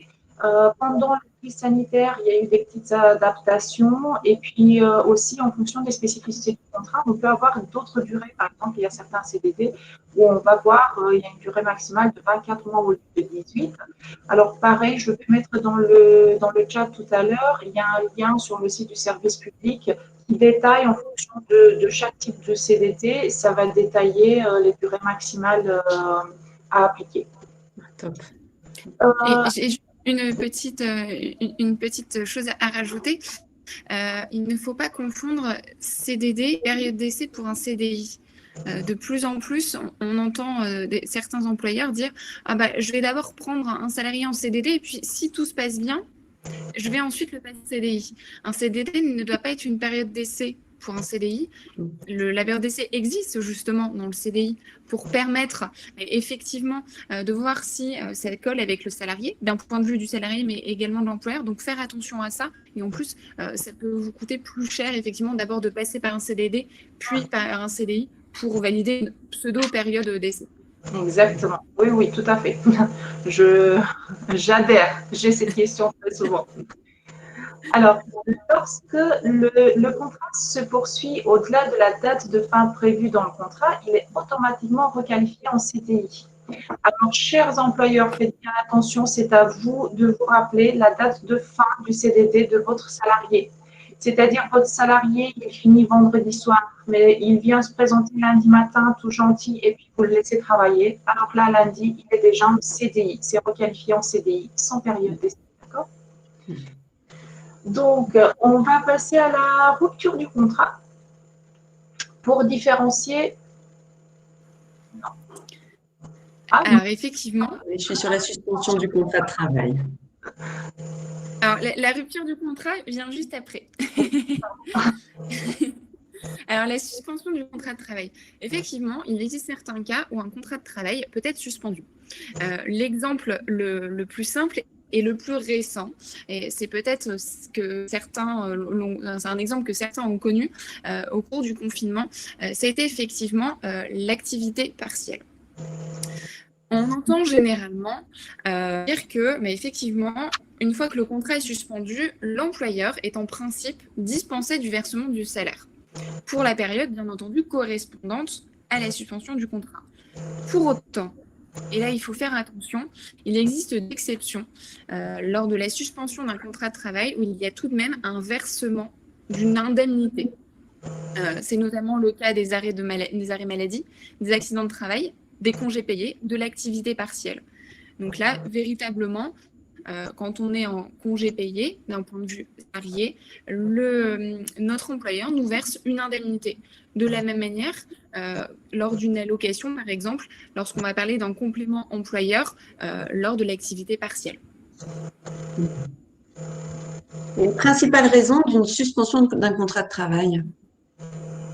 Pendant la crise sanitaire, il y a eu des petites adaptations et puis aussi en fonction des spécificités du contrat, on peut avoir d'autres durées. Par exemple, il y a certains CDD où on va voir, il y a une durée maximale de 24 mois au lieu de 18. Alors pareil, je vais mettre dans le chat tout à l'heure, il y a un lien sur le site du service public qui détaille en fonction de chaque type de CDD, ça va détailler les durées maximales à appliquer. Top. Et j'ai une petite chose à rajouter. Il ne faut pas confondre CDD, période d'essai pour un CDI. De plus en plus, on entend certains employeurs dire « Ah bah, je vais d'abord prendre un salarié en CDD et puis si tout se passe bien, je vais ensuite le passer CDI. » Un CDD ne doit pas être une période d'essai pour un CDI. La période d'essai existe justement dans le CDI pour permettre effectivement de voir si ça colle avec le salarié, d'un point de vue du salarié, mais également de l'employeur. Donc, faire attention à ça. Et en plus, ça peut vous coûter plus cher, effectivement, d'abord de passer par un CDD, puis par un CDI pour valider une pseudo-période d'essai. Exactement. Oui, oui, tout à fait. J'adhère. J'ai cette question très souvent. Alors, lorsque le contrat se poursuit au-delà de la date de fin prévue dans le contrat, il est automatiquement requalifié en CDI. Alors, chers employeurs, faites bien attention, c'est à vous de vous rappeler la date de fin du CDD de votre salarié. C'est-à-dire, votre salarié, il finit vendredi soir, mais il vient se présenter lundi matin, tout gentil, et puis vous le laissez travailler. Alors là, lundi, il est déjà en CDI. C'est requalifié en CDI, sans période d'essai. D'accord ? Donc, on va passer à la rupture du contrat pour différencier. Non. Alors, effectivement. Je suis sur la suspension du contrat de travail. Alors, la rupture du contrat vient juste après. Alors, la suspension du contrat de travail. Effectivement, il existe certains cas où un contrat de travail peut être suspendu. L'exemple le plus simple et le plus récent, et c'est peut-être que certains c'est un exemple que certains ont connu au cours du confinement, ça a été effectivement l'activité partielle. On entend généralement dire que, mais effectivement, une fois que le contrat est suspendu, l'employeur est en principe dispensé du versement du salaire pour la période, bien entendu, correspondante à la suspension du contrat. Pour autant, et là, il faut faire attention, il existe des exceptions lors de la suspension d'un contrat de travail où il y a tout de même un versement d'une indemnité. C'est notamment le cas des arrêts maladie, des accidents de travail, des congés payés, de l'activité partielle. Donc là, véritablement, quand on est en congé payé, d'un point de vue salarié, notre employeur nous verse une indemnité. De la même manière, lors d'une allocation, par exemple, lorsqu'on va parler d'un complément employeur lors de l'activité partielle. Une principale raison d'une suspension d'un contrat de travail.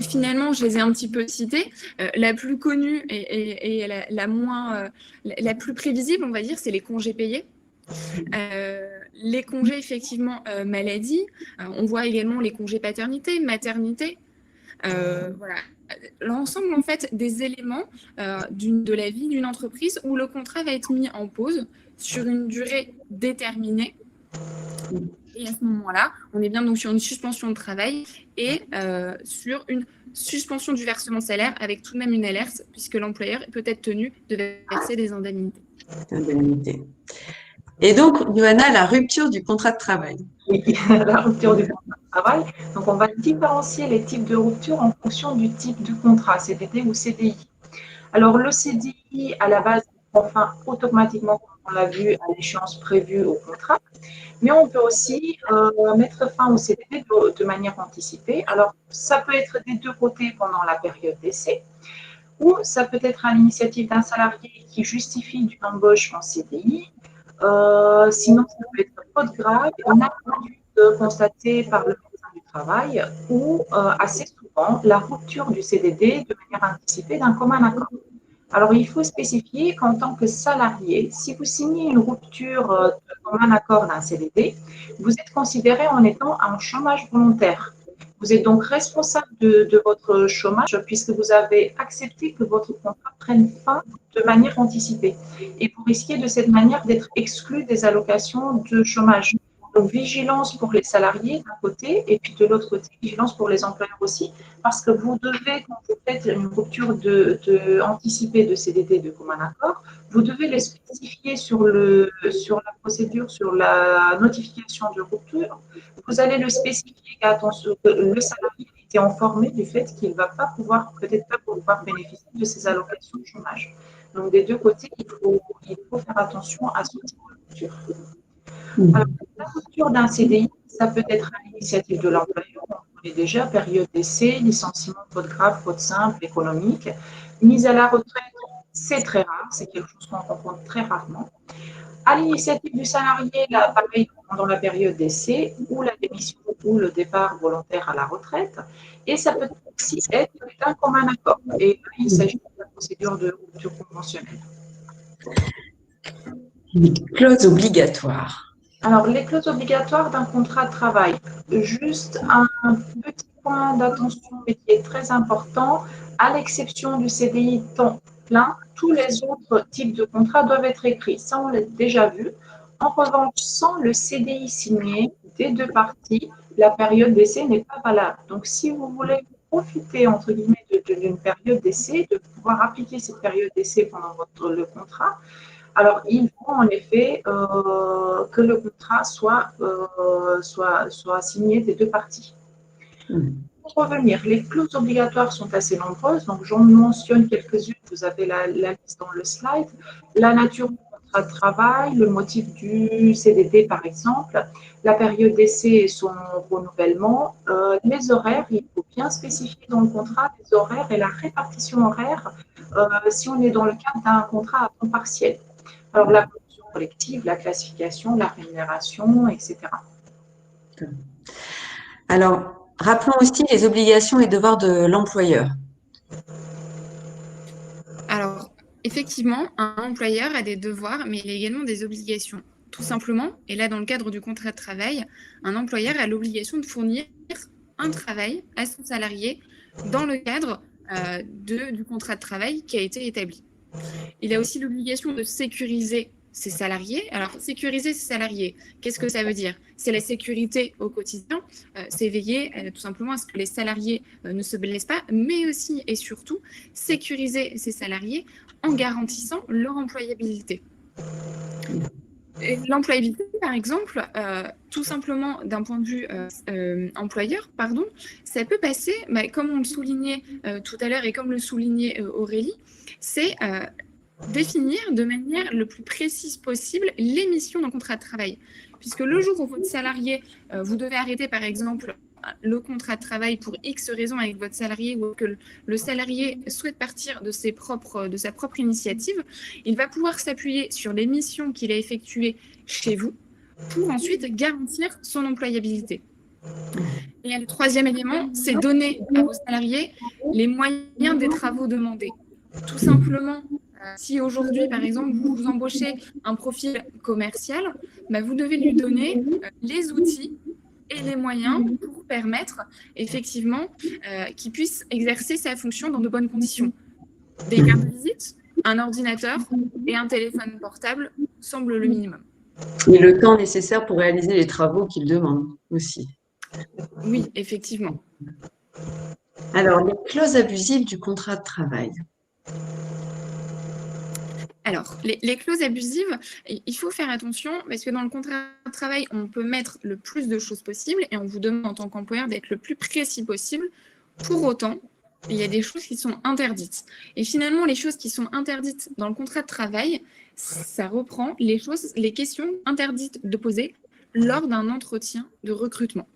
Finalement, je les ai un petit peu citées. La plus connue et la plus prévisible, on va dire, c'est les congés payés. Les congés, effectivement, maladie. On voit également les congés paternité, maternité. Voilà. L'ensemble, en fait, des éléments de la vie d'une entreprise où le contrat va être mis en pause sur une durée déterminée. Et à ce moment-là, on est bien donc sur une suspension de travail et sur une suspension du versement de salaire avec tout de même une alerte puisque l'employeur peut être tenu de verser des indemnités. Et donc, Johanna, la rupture du contrat de travail. Oui, la rupture du contrat. travail. Donc, on va différencier les types de rupture en fonction du type de contrat, CDD ou CDI. Alors, le CDI, à la base, prend fin automatiquement, comme on l'a vu, à l'échéance prévue au contrat. Mais on peut aussi mettre fin au CDD de manière anticipée. Alors, ça peut être des deux côtés pendant la période d'essai, ou ça peut être à l'initiative d'un salarié qui justifie d'une embauche en CDI. Sinon, ça peut être faute grave, une inconduite constatée par le médecin du travail, ou assez souvent la rupture du CDD de manière anticipée d'un commun accord. Alors, il faut spécifier qu'en tant que salarié, si vous signez une rupture de commun accord d'un CDD, vous êtes considéré en étant en chômage volontaire. Vous êtes donc responsable de votre chômage puisque vous avez accepté que votre contrat prenne fin de manière anticipée. Et vous risquez de cette manière d'être exclu des allocations de chômage. Donc, vigilance pour les salariés d'un côté et puis de l'autre côté, vigilance pour les employeurs aussi, parce que vous devez, quand vous faites une rupture anticipée de CDD de commun accord, vous devez les spécifier sur la procédure, sur la notification de rupture. Vous allez le spécifier qu'attention, le salarié a été informé du fait qu'il ne va pas pouvoir, peut-être pas pouvoir bénéficier de ces allocations de chômage. Donc, des deux côtés, il faut faire attention à ce type de rupture. Alors, la rupture d'un CDI, ça peut être à l'initiative de l'employeur. On connaît déjà période d'essai, licenciement, faute grave, faute simple, économique. Mise à la retraite, c'est très rare, c'est quelque chose qu'on rencontre très rarement. À l'initiative du salarié, là, pareil, pendant la période d'essai, ou la démission ou le départ volontaire à la retraite. Et ça peut aussi être d'un commun accord. Et là, il s'agit de la procédure de rupture conventionnelle. Les clauses obligatoires. Alors, les clauses obligatoires d'un contrat de travail. Juste un petit point d'attention, mais qui est très important. À l'exception du CDI temps plein, tous les autres types de contrats doivent être écrits. Ça, on l'a déjà vu. En revanche, sans le CDI signé des deux parties, la période d'essai n'est pas valable. Donc, si vous voulez profiter, entre guillemets, d'une période d'essai, de pouvoir appliquer cette période d'essai pendant le contrat, alors, il faut en effet que le contrat soit signé des deux parties. Pour revenir, les clauses obligatoires sont assez nombreuses, donc j'en mentionne quelques-unes, vous avez la liste dans le slide. La nature du contrat de travail, le motif du CDD par exemple, la période d'essai et son renouvellement, les horaires, il faut bien spécifier dans le contrat les horaires et la répartition horaire si on est dans le cadre d'un contrat à temps partiel. Alors, la convention collective, la classification, la rémunération, etc. Alors, rappelons aussi les obligations et devoirs de l'employeur. Alors, effectivement, un employeur a des devoirs, mais il a également des obligations. Tout simplement, et là, dans le cadre du contrat de travail, un employeur a l'obligation de fournir un travail à son salarié dans le cadre du contrat de travail qui a été établi. Il a aussi l'obligation de sécuriser ses salariés. Alors, sécuriser ses salariés, qu'est-ce que ça veut dire? C'est la sécurité au quotidien, c'est veiller tout simplement à ce que les salariés ne se blessent pas, mais aussi et surtout sécuriser ses salariés en garantissant leur employabilité. L'employabilité, par exemple, tout simplement d'un point de vue employeur, ça peut passer, comme on le soulignait tout à l'heure et comme le soulignait Aurélie, c'est définir de manière le plus précise possible les missions d'un contrat de travail. Puisque le jour où votre salarié, vous devez arrêter par exemple le contrat de travail pour X raisons avec votre salarié ou que le salarié souhaite partir de sa propre initiative, il va pouvoir s'appuyer sur les missions qu'il a effectuées chez vous pour ensuite garantir son employabilité. Et le troisième élément, c'est donner à vos salariés les moyens des travaux demandés. Tout simplement, si aujourd'hui, par exemple, vous embauchez un profil commercial, vous devez lui donner les outils et les moyens pour permettre effectivement qu'il puisse exercer sa fonction dans de bonnes conditions. Des cartes de visite, un ordinateur et un téléphone portable semblent le minimum. Et le temps nécessaire pour réaliser les travaux qu'il demande aussi. Oui, effectivement. Alors, les clauses abusives du contrat de travail. Alors, les clauses abusives, il faut faire attention parce que dans le contrat de travail, on peut mettre le plus de choses possible et on vous demande en tant qu'employeur d'être le plus précis possible. Pour autant, il y a des choses qui sont interdites. Et finalement, les choses qui sont interdites dans le contrat de travail, ça reprend les questions interdites de poser lors d'un entretien de recrutement.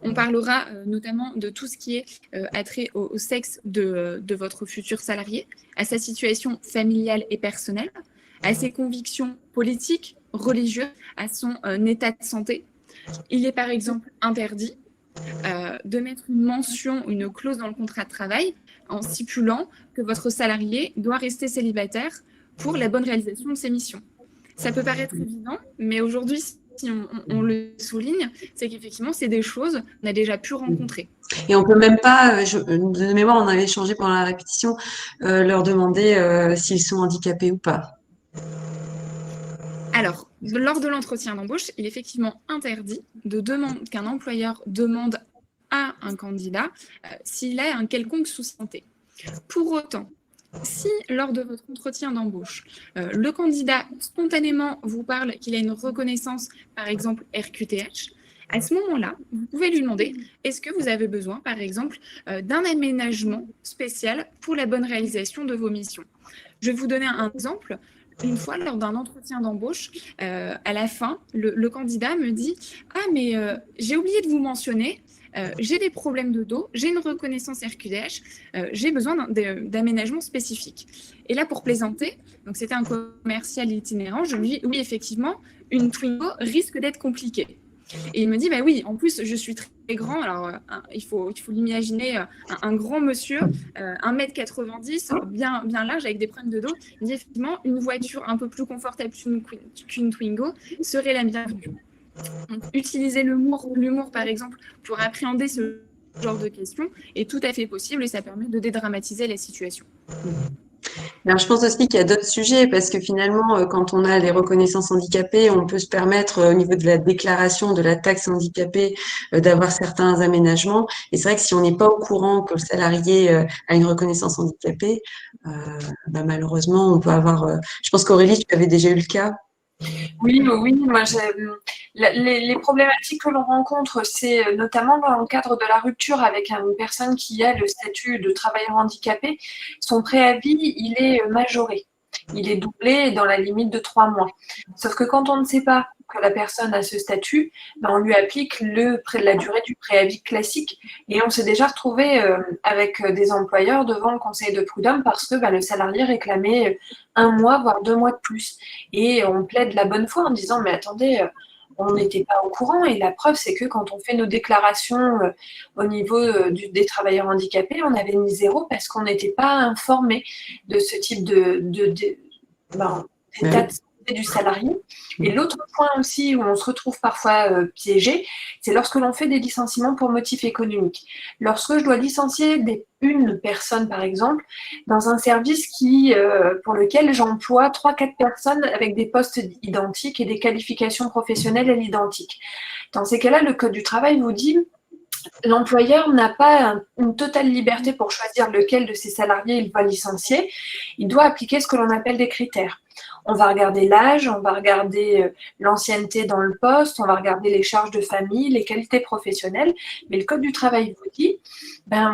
On parlera notamment de tout ce qui est attrait au sexe de votre futur salarié, à sa situation familiale et personnelle, à ses convictions politiques, religieuses, à son état de santé. Il est par exemple interdit de mettre une mention, une clause dans le contrat de travail en stipulant que votre salarié doit rester célibataire pour la bonne réalisation de ses missions. Ça peut paraître évident, mais aujourd'hui, si on le souligne, c'est qu'effectivement, c'est des choses qu'on a déjà pu rencontrer. Et on peut même pas, de mémoire, on avait échangé pendant la répétition, leur demander s'ils sont handicapés ou pas. Alors, lors de l'entretien d'embauche, il est effectivement interdit qu'un employeur demande à un candidat s'il a un quelconque souci de santé. Pour autant, si lors de votre entretien d'embauche, le candidat spontanément vous parle qu'il a une reconnaissance, par exemple RQTH, à ce moment-là, vous pouvez lui demander est-ce que vous avez besoin, par exemple, d'un aménagement spécial pour la bonne réalisation de vos missions. Je vais vous donner un exemple. Une fois, lors d'un entretien d'embauche, à la fin, le candidat me dit « Ah, mais j'ai oublié de vous mentionner, j'ai des problèmes de dos, j'ai une reconnaissance RQTH, j'ai besoin d'aménagements spécifiques. » Et là, pour plaisanter, donc c'était un commercial itinérant, je lui dis « Oui, effectivement, une Twingo risque d'être compliquée. » Et il me dit, bah oui, en plus, je suis très grand. Alors, il faut l'imaginer, un grand monsieur, 1,90 m, bien large, avec des problèmes de dos. Il me dit, effectivement, une voiture un peu plus confortable qu'une Twingo serait la bienvenue. Donc, utiliser l'humour, par exemple, pour appréhender ce genre de questions est tout à fait possible et ça permet de dédramatiser la situation. Alors, je pense aussi qu'il y a d'autres sujets parce que finalement, quand on a les reconnaissances handicapées, on peut se permettre au niveau de la déclaration de la taxe handicapée d'avoir certains aménagements. Et c'est vrai que si on n'est pas au courant que le salarié a une reconnaissance handicapée, malheureusement, on peut avoir. Je pense qu'Aurélie, tu avais déjà eu le cas. Oui, moi, les problématiques que l'on rencontre, c'est notamment dans le cadre de la rupture avec une personne qui a le statut de travailleur handicapé. Son préavis, il est majoré. Il est doublé dans la limite de 3 mois. Sauf que quand on ne sait pas que la personne a ce statut, on lui applique la durée du préavis classique. Et on s'est déjà retrouvé avec des employeurs devant le conseil de prud'homme parce que le salarié réclamait 1 mois, voire 2 mois de plus. Et on plaide la bonne foi en disant, mais attendez, on n'était pas au courant. Et la preuve, c'est que quand on fait nos déclarations au niveau des travailleurs handicapés, on avait mis 0 parce qu'on n'était pas informé de ce type d'état de santé du salarié. Et l'autre point aussi où on se retrouve parfois piégé, c'est lorsque l'on fait des licenciements pour motif économique. Lorsque je dois licencier une personne, par exemple, dans un service pour lequel j'emploie 3-4 personnes avec des postes identiques et des qualifications professionnelles à l'identique. Dans ces cas-là, le Code du travail vous dit l'employeur n'a pas une totale liberté pour choisir lequel de ses salariés il va licencier. Il doit appliquer ce que l'on appelle des critères. On va regarder l'âge, on va regarder l'ancienneté dans le poste, on va regarder les charges de famille, les qualités professionnelles. Mais le Code du travail vous dit,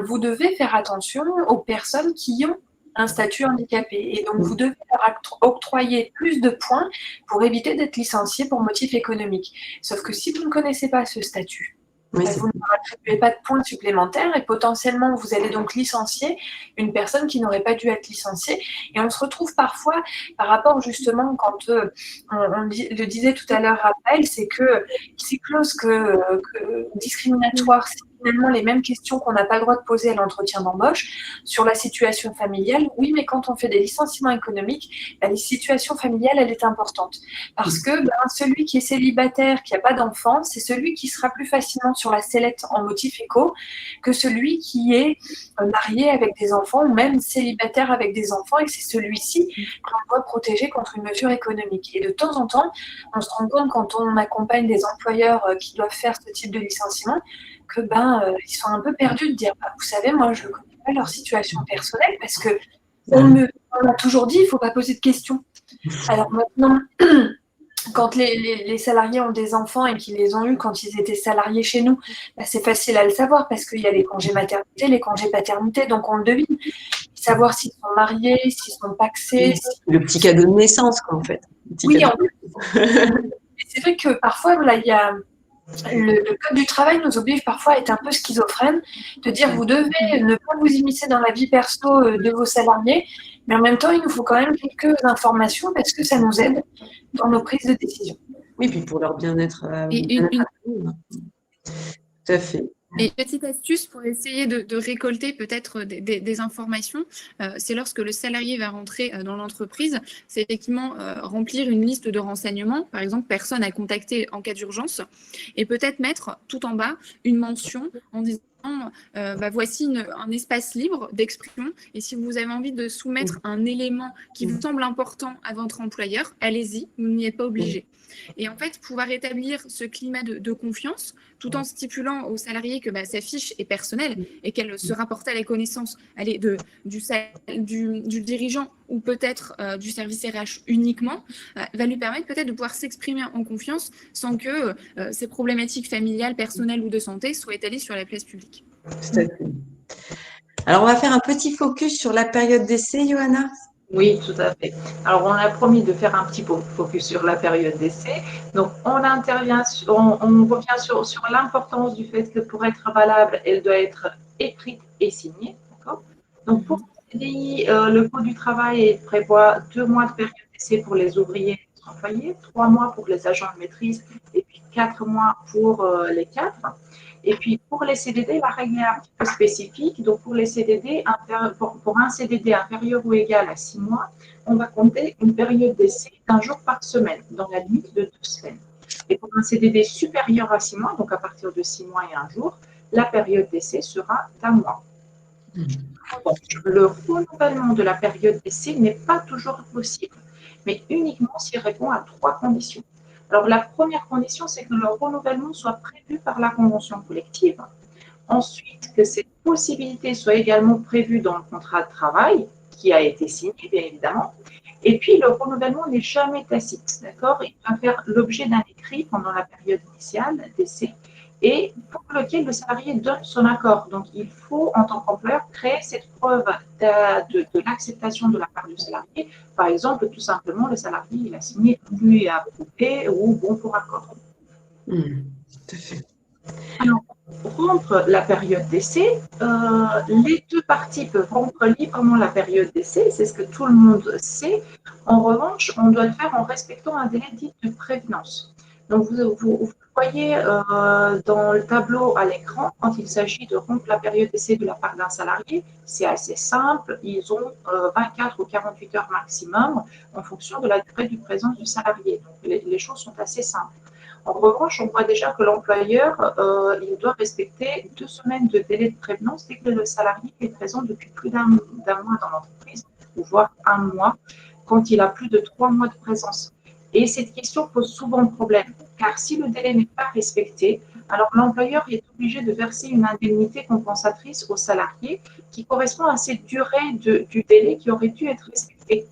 vous devez faire attention aux personnes qui ont un statut handicapé. Et donc, vous devez leur octroyer plus de points pour éviter d'être licencié pour motif économique. Sauf que si vous ne connaissez pas ce statut, vous ne attribuez pas de points supplémentaires et potentiellement, vous allez donc licencier une personne qui n'aurait pas dû être licenciée. Et on se retrouve parfois, par rapport justement, quand on le disait tout à l'heure, Raphaël, c'est que ces clauses discriminatoires, c'est finalement les mêmes questions qu'on n'a pas le droit de poser à l'entretien d'embauche sur la situation familiale. Oui, mais quand on fait des licenciements économiques, la situation familiale, elle est importante. Parce que celui qui est célibataire, qui n'a pas d'enfant, c'est celui qui sera plus facilement sur la sellette en motif éco que celui qui est marié avec des enfants ou même célibataire avec des enfants et que c'est celui-ci qu'on doit protéger contre une mesure économique. Et de temps en temps, on se rend compte quand on accompagne des employeurs qui doivent faire ce type de licenciement que ils sont un peu perdus de dire vous savez, moi je ne connais pas leur situation personnelle parce que on a toujours dit il ne faut pas poser de questions. Alors maintenant, quand les salariés ont des enfants et qu'ils les ont eus quand ils étaient salariés chez nous, bah, c'est facile à le savoir parce qu'il y a les congés maternité, les congés paternité, donc on le devine. Savoir s'ils sont mariés, s'ils sont pacsés. Le petit cadeau de naissance, quoi, en fait. Oui, c'est vrai que parfois, là, il y a le code du travail nous oblige parfois à être un peu schizophrène, de dire vous devez ne pas vous immiscer dans la vie perso de vos salariés, mais en même temps, il nous faut quand même quelques informations parce que ça nous aide dans nos prises de décision. Oui, puis pour leur bien-être. Tout à fait. Et petite astuce pour essayer de récolter peut-être des informations, c'est lorsque le salarié va rentrer dans l'entreprise, c'est effectivement remplir une liste de renseignements, par exemple personne à contacter en cas d'urgence, et peut-être mettre tout en bas une mention en disant voici un espace libre d'expression, et si vous avez envie de soumettre un élément qui vous semble important à votre employeur, allez-y, vous n'y êtes pas obligé. Et en fait, pouvoir établir ce climat de confiance tout en stipulant aux salariés que sa fiche est personnelle et qu'elle se rapporte à la connaissance du dirigeant ou peut-être du service RH uniquement, va lui permettre peut-être de pouvoir s'exprimer en confiance sans que ces problématiques familiales, personnelles ou de santé soient étalées sur la place publique. Tout à fait. Alors, on va faire un petit focus sur la période d'essai, Johanna. Oui, tout à fait. Alors, on a promis de faire un petit focus sur la période d'essai. Donc, on revient sur l'importance du fait que pour être valable, elle doit être écrite et signée. D'accord ? Donc, pour le CDI, le Code du travail prévoit 2 mois de période d'essai pour les ouvriers et les employés, 3 mois pour les agents de maîtrise et puis 4 mois pour les cadres. Et puis, pour les CDD, la règle est un petit peu spécifique. Donc, pour les CDD, pour un CDD inférieur ou égal à 6 mois, on va compter une période d'essai d'1 jour par semaine, dans la limite de 2 semaines. Et pour un CDD supérieur à 6 mois, donc à partir de 6 mois et 1 jour, la période d'essai sera d'1 mois. Le renouvellement de la période d'essai n'est pas toujours possible, mais uniquement s'il répond à 3 conditions. Alors, la première condition, c'est que le renouvellement soit prévu par la convention collective. Ensuite, que cette possibilité soit également prévue dans le contrat de travail qui a été signé, bien évidemment. Et puis, le renouvellement n'est jamais tacite, d'accord ? Il va faire l'objet d'un écrit pendant la période initiale d'essai et pour lequel le salarié donne son accord. Donc, il faut, en tant qu'employeur, créer cette preuve de l'acceptation de la part du salarié. Par exemple, tout simplement, le salarié, il a signé lui approuvé ou bon pour accord. Tout à fait. Alors, rompre la période d'essai, les 2 parties peuvent rompre librement la période d'essai, c'est ce que tout le monde sait. En revanche, on doit le faire en respectant un délai dit de prévenance. Donc, vous voyez dans le tableau à l'écran, quand il s'agit de rompre la période d'essai de la part d'un salarié, c'est assez simple. Ils ont 24 ou 48 heures maximum en fonction de la durée de présence du salarié. Donc, les choses sont assez simples. En revanche, on voit déjà que l'employeur, il doit respecter 2 semaines de délai de prévenance dès que le salarié est présent depuis plus d'un mois dans l'entreprise, ou voire 1 mois, quand il a plus de 3 mois de présence. Et cette question pose souvent problème, car si le délai n'est pas respecté, alors l'employeur est obligé de verser une indemnité compensatrice au salarié qui correspond à cette durée du délai qui aurait dû être respectée.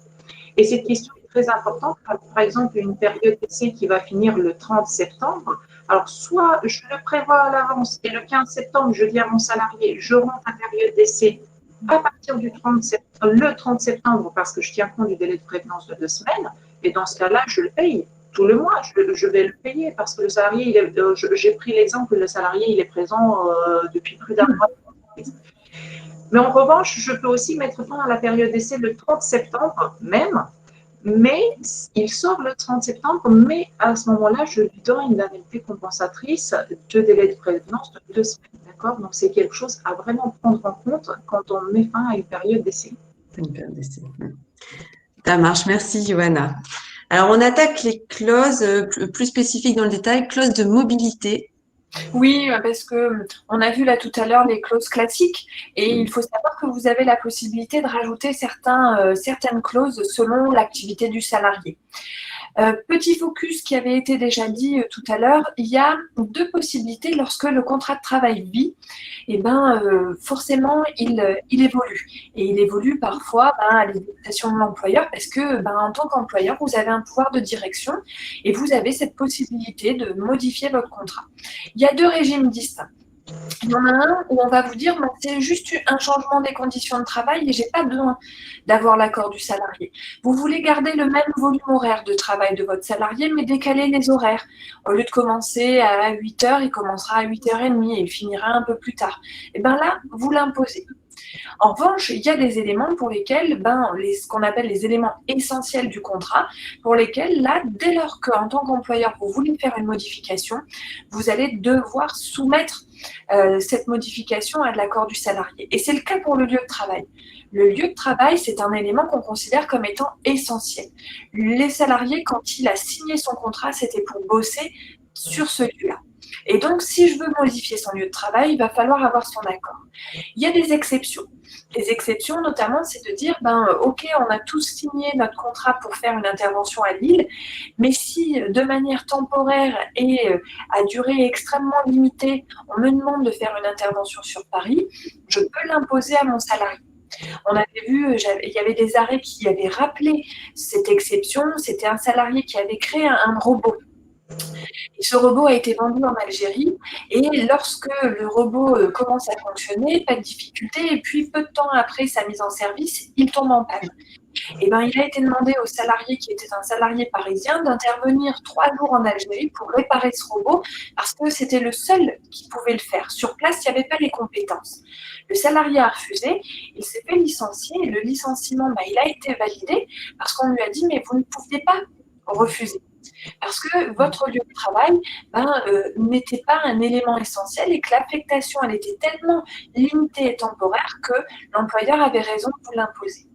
Et cette question est très importante, par exemple une période d'essai qui va finir le 30 septembre. Alors, soit je le prévois à l'avance et le 15 septembre, je dis à mon salarié, je rentre à période d'essai à partir du 30 septembre parce que je tiens compte du délai de prévenance de 2 semaines. Et dans ce cas-là, je le paye tout le mois. Je vais le payer parce que le salarié, j'ai pris l'exemple, le salarié, il est présent depuis plus d'1 mois. Mais en revanche, je peux aussi mettre fin à la période d'essai le 30 septembre même, mais il sort le 30 septembre, mais à ce moment-là, je lui donne une indemnité compensatrice de délai de prévenance de 2 semaines. D'accord ? Donc, c'est quelque chose à vraiment prendre en compte quand on met fin à une période d'essai. Une période d'essai. Ça marche. Merci, Johanna. Alors, on attaque les clauses plus spécifiques dans le détail, clauses de mobilité. Oui, parce qu'on a vu là tout à l'heure les clauses classiques et il faut savoir que vous avez la possibilité de rajouter certaines clauses selon l'activité du salarié. Petit focus qui avait été déjà dit tout à l'heure, il y a deux possibilités lorsque le contrat de travail vit, forcément il évolue. Et il évolue parfois à l'éducation de l'employeur parce que en tant qu'employeur, vous avez un pouvoir de direction et vous avez cette possibilité de modifier votre contrat. Il y a deux régimes distincts. Il y en a un où on va vous dire c'est juste un changement des conditions de travail et je n'ai pas besoin d'avoir l'accord du salarié. Vous voulez garder le même volume horaire de travail de votre salarié, mais décaler les horaires. Au lieu de commencer à 8 heures, il commencera à 8h30 et il finira un peu plus tard. Et bien là, vous l'imposez. En revanche, il y a des éléments pour lesquels, ce qu'on appelle les éléments essentiels du contrat, pour lesquels, là, dès lors qu'en tant qu'employeur, vous voulez faire une modification, vous allez devoir soumettre cette modification à de l'accord du salarié. Et c'est le cas pour le lieu de travail. Le lieu de travail, c'est un élément qu'on considère comme étant essentiel. Les salariés, quand il a signé son contrat, c'était pour bosser sur ce lieu-là. Et donc, si je veux modifier son lieu de travail, il va falloir avoir son accord. Il y a des exceptions. Les exceptions, notamment, c'est de dire, OK, on a tous signé notre contrat pour faire une intervention à Lille, mais si, de manière temporaire et à durée extrêmement limitée, on me demande de faire une intervention sur Paris, je peux l'imposer à mon salarié. On avait vu, il y avait des arrêts qui avaient rappelé cette exception. C'était un salarié qui avait créé un robot. Et ce robot a été vendu en Algérie et lorsque le robot commence à fonctionner, pas de difficulté, et puis peu de temps après sa mise en service, il tombe en panne. Il a été demandé au salarié qui était un salarié parisien d'intervenir 3 jours en Algérie pour réparer ce robot parce que c'était le seul qui pouvait le faire. Sur place, il n'y avait pas les compétences. Le salarié a refusé, il s'est fait licencier et le licenciement, il a été validé parce qu'on lui a dit mais vous ne pouviez pas refuser. Parce que votre lieu de travail n'était pas un élément essentiel et que l'affectation, elle était tellement limitée et temporaire que l'employeur avait raison de vous l'imposer.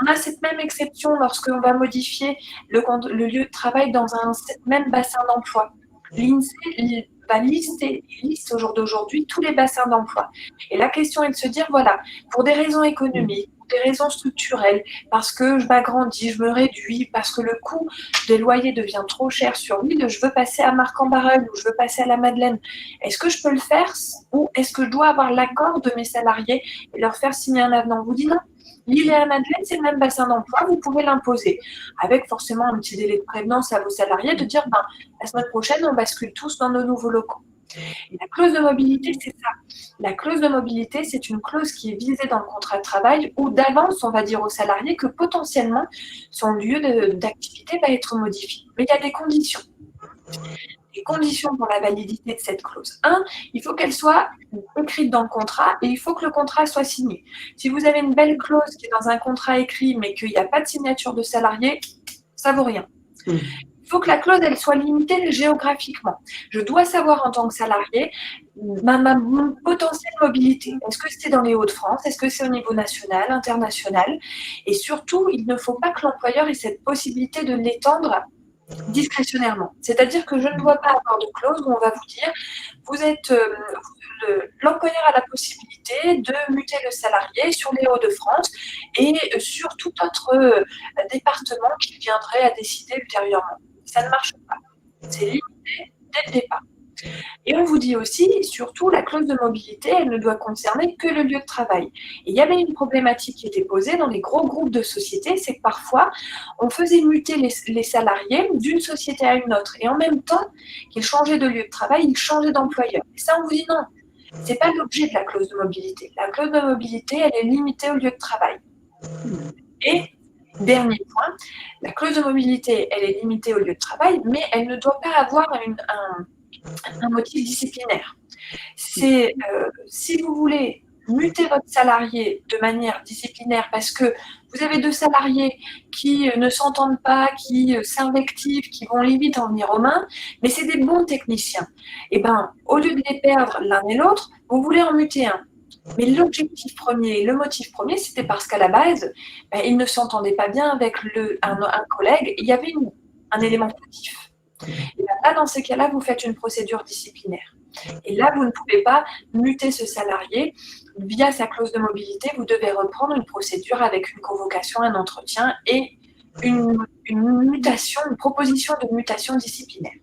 On a cette même exception lorsqu'on va modifier le lieu de travail dans un même bassin d'emploi. L'INSEE liste au jour d'aujourd'hui tous les bassins d'emploi. Et la question est de se dire, voilà, pour des raisons économiques, pour des raisons structurelles, parce que je m'agrandis, je me réduis, parce que le coût des loyers devient trop cher sur l'île, je veux passer à Marc-en-Barœul ou je veux passer à la Madeleine. Est-ce que je peux le faire ou est-ce que je dois avoir l'accord de mes salariés et leur faire signer un avenant? On vous dit non. L'île et la Madeleine, c'est le même bassin d'emploi, vous pouvez l'imposer, avec forcément un petit délai de prévenance à vos salariés de dire la semaine prochaine, on bascule tous dans nos nouveaux locaux. Et la clause de mobilité, c'est ça. La clause de mobilité, c'est une clause qui est visée dans le contrat de travail où d'avance, on va dire aux salariés que potentiellement, son lieu d'activité va être modifié. Mais il y a des conditions. Les conditions pour la validité de cette clause. 1, il faut qu'elle soit écrite dans le contrat et il faut que le contrat soit signé. Si vous avez une belle clause qui est dans un contrat écrit mais qu'il n'y a pas de signature de salarié, ça ne vaut rien. Il faut que la clause elle soit limitée géographiquement. Je dois savoir en tant que salarié mon potentiel mobilité. Est-ce que c'est dans les Hauts-de-France? Est-ce que c'est au niveau national, international? Et surtout, il ne faut pas que l'employeur ait cette possibilité de l'étendre discrétionnairement. C'est-à-dire que je ne dois pas avoir de clause où on va vous dire l'employeur a la possibilité de muter le salarié sur les Hauts-de-France et sur tout autre département qu'il viendrait à décider ultérieurement. Ça ne marche pas. C'est limité dès le départ. Et on vous dit aussi, surtout, la clause de mobilité, elle ne doit concerner que le lieu de travail. Et il y avait une problématique qui était posée dans les gros groupes de sociétés, c'est que parfois, on faisait muter les salariés d'une société à une autre. Et en même temps qu'ils changeaient de lieu de travail, ils changeaient d'employeur. Et ça, on vous dit non, ce n'est pas l'objet de la clause de mobilité. La clause de mobilité, elle est limitée au lieu de travail. Et dernier point, la clause de mobilité, elle est limitée au lieu de travail, mais elle ne doit pas avoir un motif disciplinaire. C'est si vous voulez muter votre salarié de manière disciplinaire parce que vous avez 2 salariés qui ne s'entendent pas, qui s'invectivent, qui vont limite en venir aux mains, mais c'est des bons techniciens. Et au lieu de les perdre l'un et l'autre, vous voulez en muter un. Mais l'objectif premier, le motif premier, c'était parce qu'à la base, ils ne s'entendaient pas bien avec un collègue. Il y avait un élément positif. Et là, dans ces cas-là, vous faites une procédure disciplinaire. Et là, vous ne pouvez pas muter ce salarié via sa clause de mobilité. Vous devez reprendre une procédure avec une convocation, un entretien et une mutation, une proposition de mutation disciplinaire.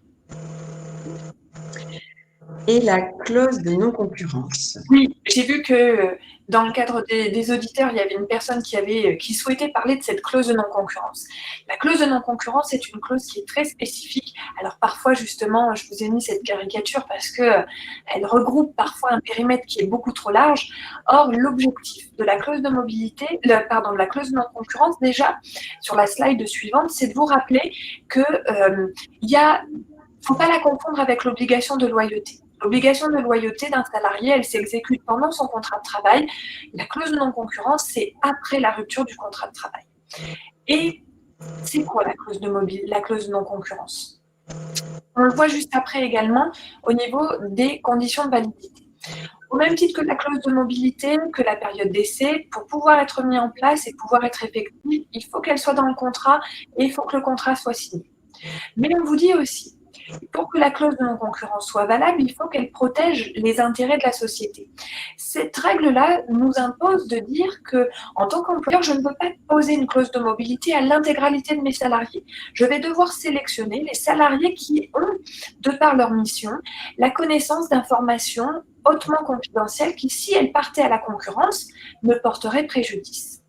Et la clause de non-concurrence. Oui, j'ai vu que dans le cadre des auditeurs, il y avait une personne qui souhaitait parler de cette clause de non-concurrence. La clause de non-concurrence est une clause qui est très spécifique. Alors parfois, justement, je vous ai mis cette caricature parce qu'elle regroupe parfois un périmètre qui est beaucoup trop large. Or, l'objectif de la clause de mobilité, de la clause de non-concurrence, déjà, sur la slide suivante, c'est de vous rappeler que faut pas la confondre avec l'obligation de loyauté. L'obligation de loyauté d'un salarié, elle s'exécute pendant son contrat de travail. La clause de non-concurrence, c'est après la rupture du contrat de travail. Et c'est quoi la clause de non-concurrence? On le voit juste après également au niveau des conditions de validité. Au même titre que la clause de mobilité, que la période d'essai, pour pouvoir être mis en place et pouvoir être effective, il faut qu'elle soit dans le contrat et il faut que le contrat soit signé. Mais on vous dit aussi, pour que la clause de non-concurrence soit valable, il faut qu'elle protège les intérêts de la société. Cette règle-là nous impose de dire que, en tant qu'employeur, je ne peux pas poser une clause de mobilité à l'intégralité de mes salariés. Je vais devoir sélectionner les salariés qui ont, de par leur mission, la connaissance d'informations hautement confidentielles qui, si elles partaient à la concurrence, me porteraient préjudice.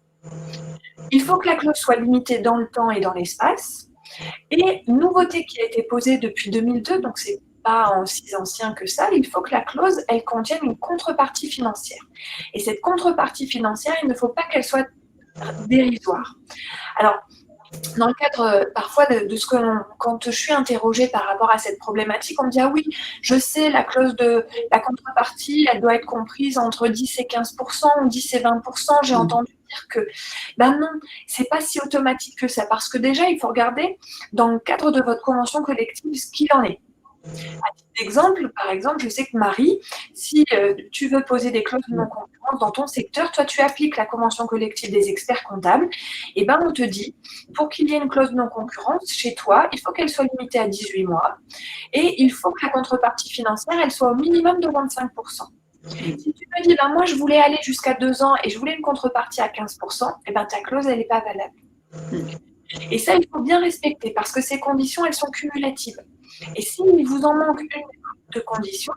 Il faut que la clause soit limitée dans le temps et dans l'espace. Et une nouveauté qui a été posée depuis 2002, donc c'est pas aussi ancien que ça, il faut que la clause, elle contienne une contrepartie financière. Et cette contrepartie financière, il ne faut pas qu'elle soit dérisoire. Alors, dans le cadre parfois de ce que quand je suis interrogée par rapport à cette problématique, on me dit ah oui, je sais, la clause de la contrepartie, elle doit être comprise entre 10 et 15% ou 10 et 20%. J'ai entendu dire que ben non, c'est pas si automatique que ça, parce que déjà il faut regarder dans le cadre de votre convention collective ce qu'il en est. À titre d'exemple, par exemple, je sais que Marie, si tu veux poser des clauses de non-concurrence dans ton secteur, toi tu appliques la convention collective des experts comptables, et ben on te dit, pour qu'il y ait une clause de non-concurrence chez toi, il faut qu'elle soit limitée à 18 mois et il faut que la contrepartie financière, elle soit au minimum de 25%. Si tu me dis, ben moi je voulais aller jusqu'à 2 ans et je voulais une contrepartie à 15%, et ben ta clause, elle n'est pas valable. Et ça, il faut bien respecter parce que ces conditions, elles sont cumulatives. Et s'il vous en manque une de conditions,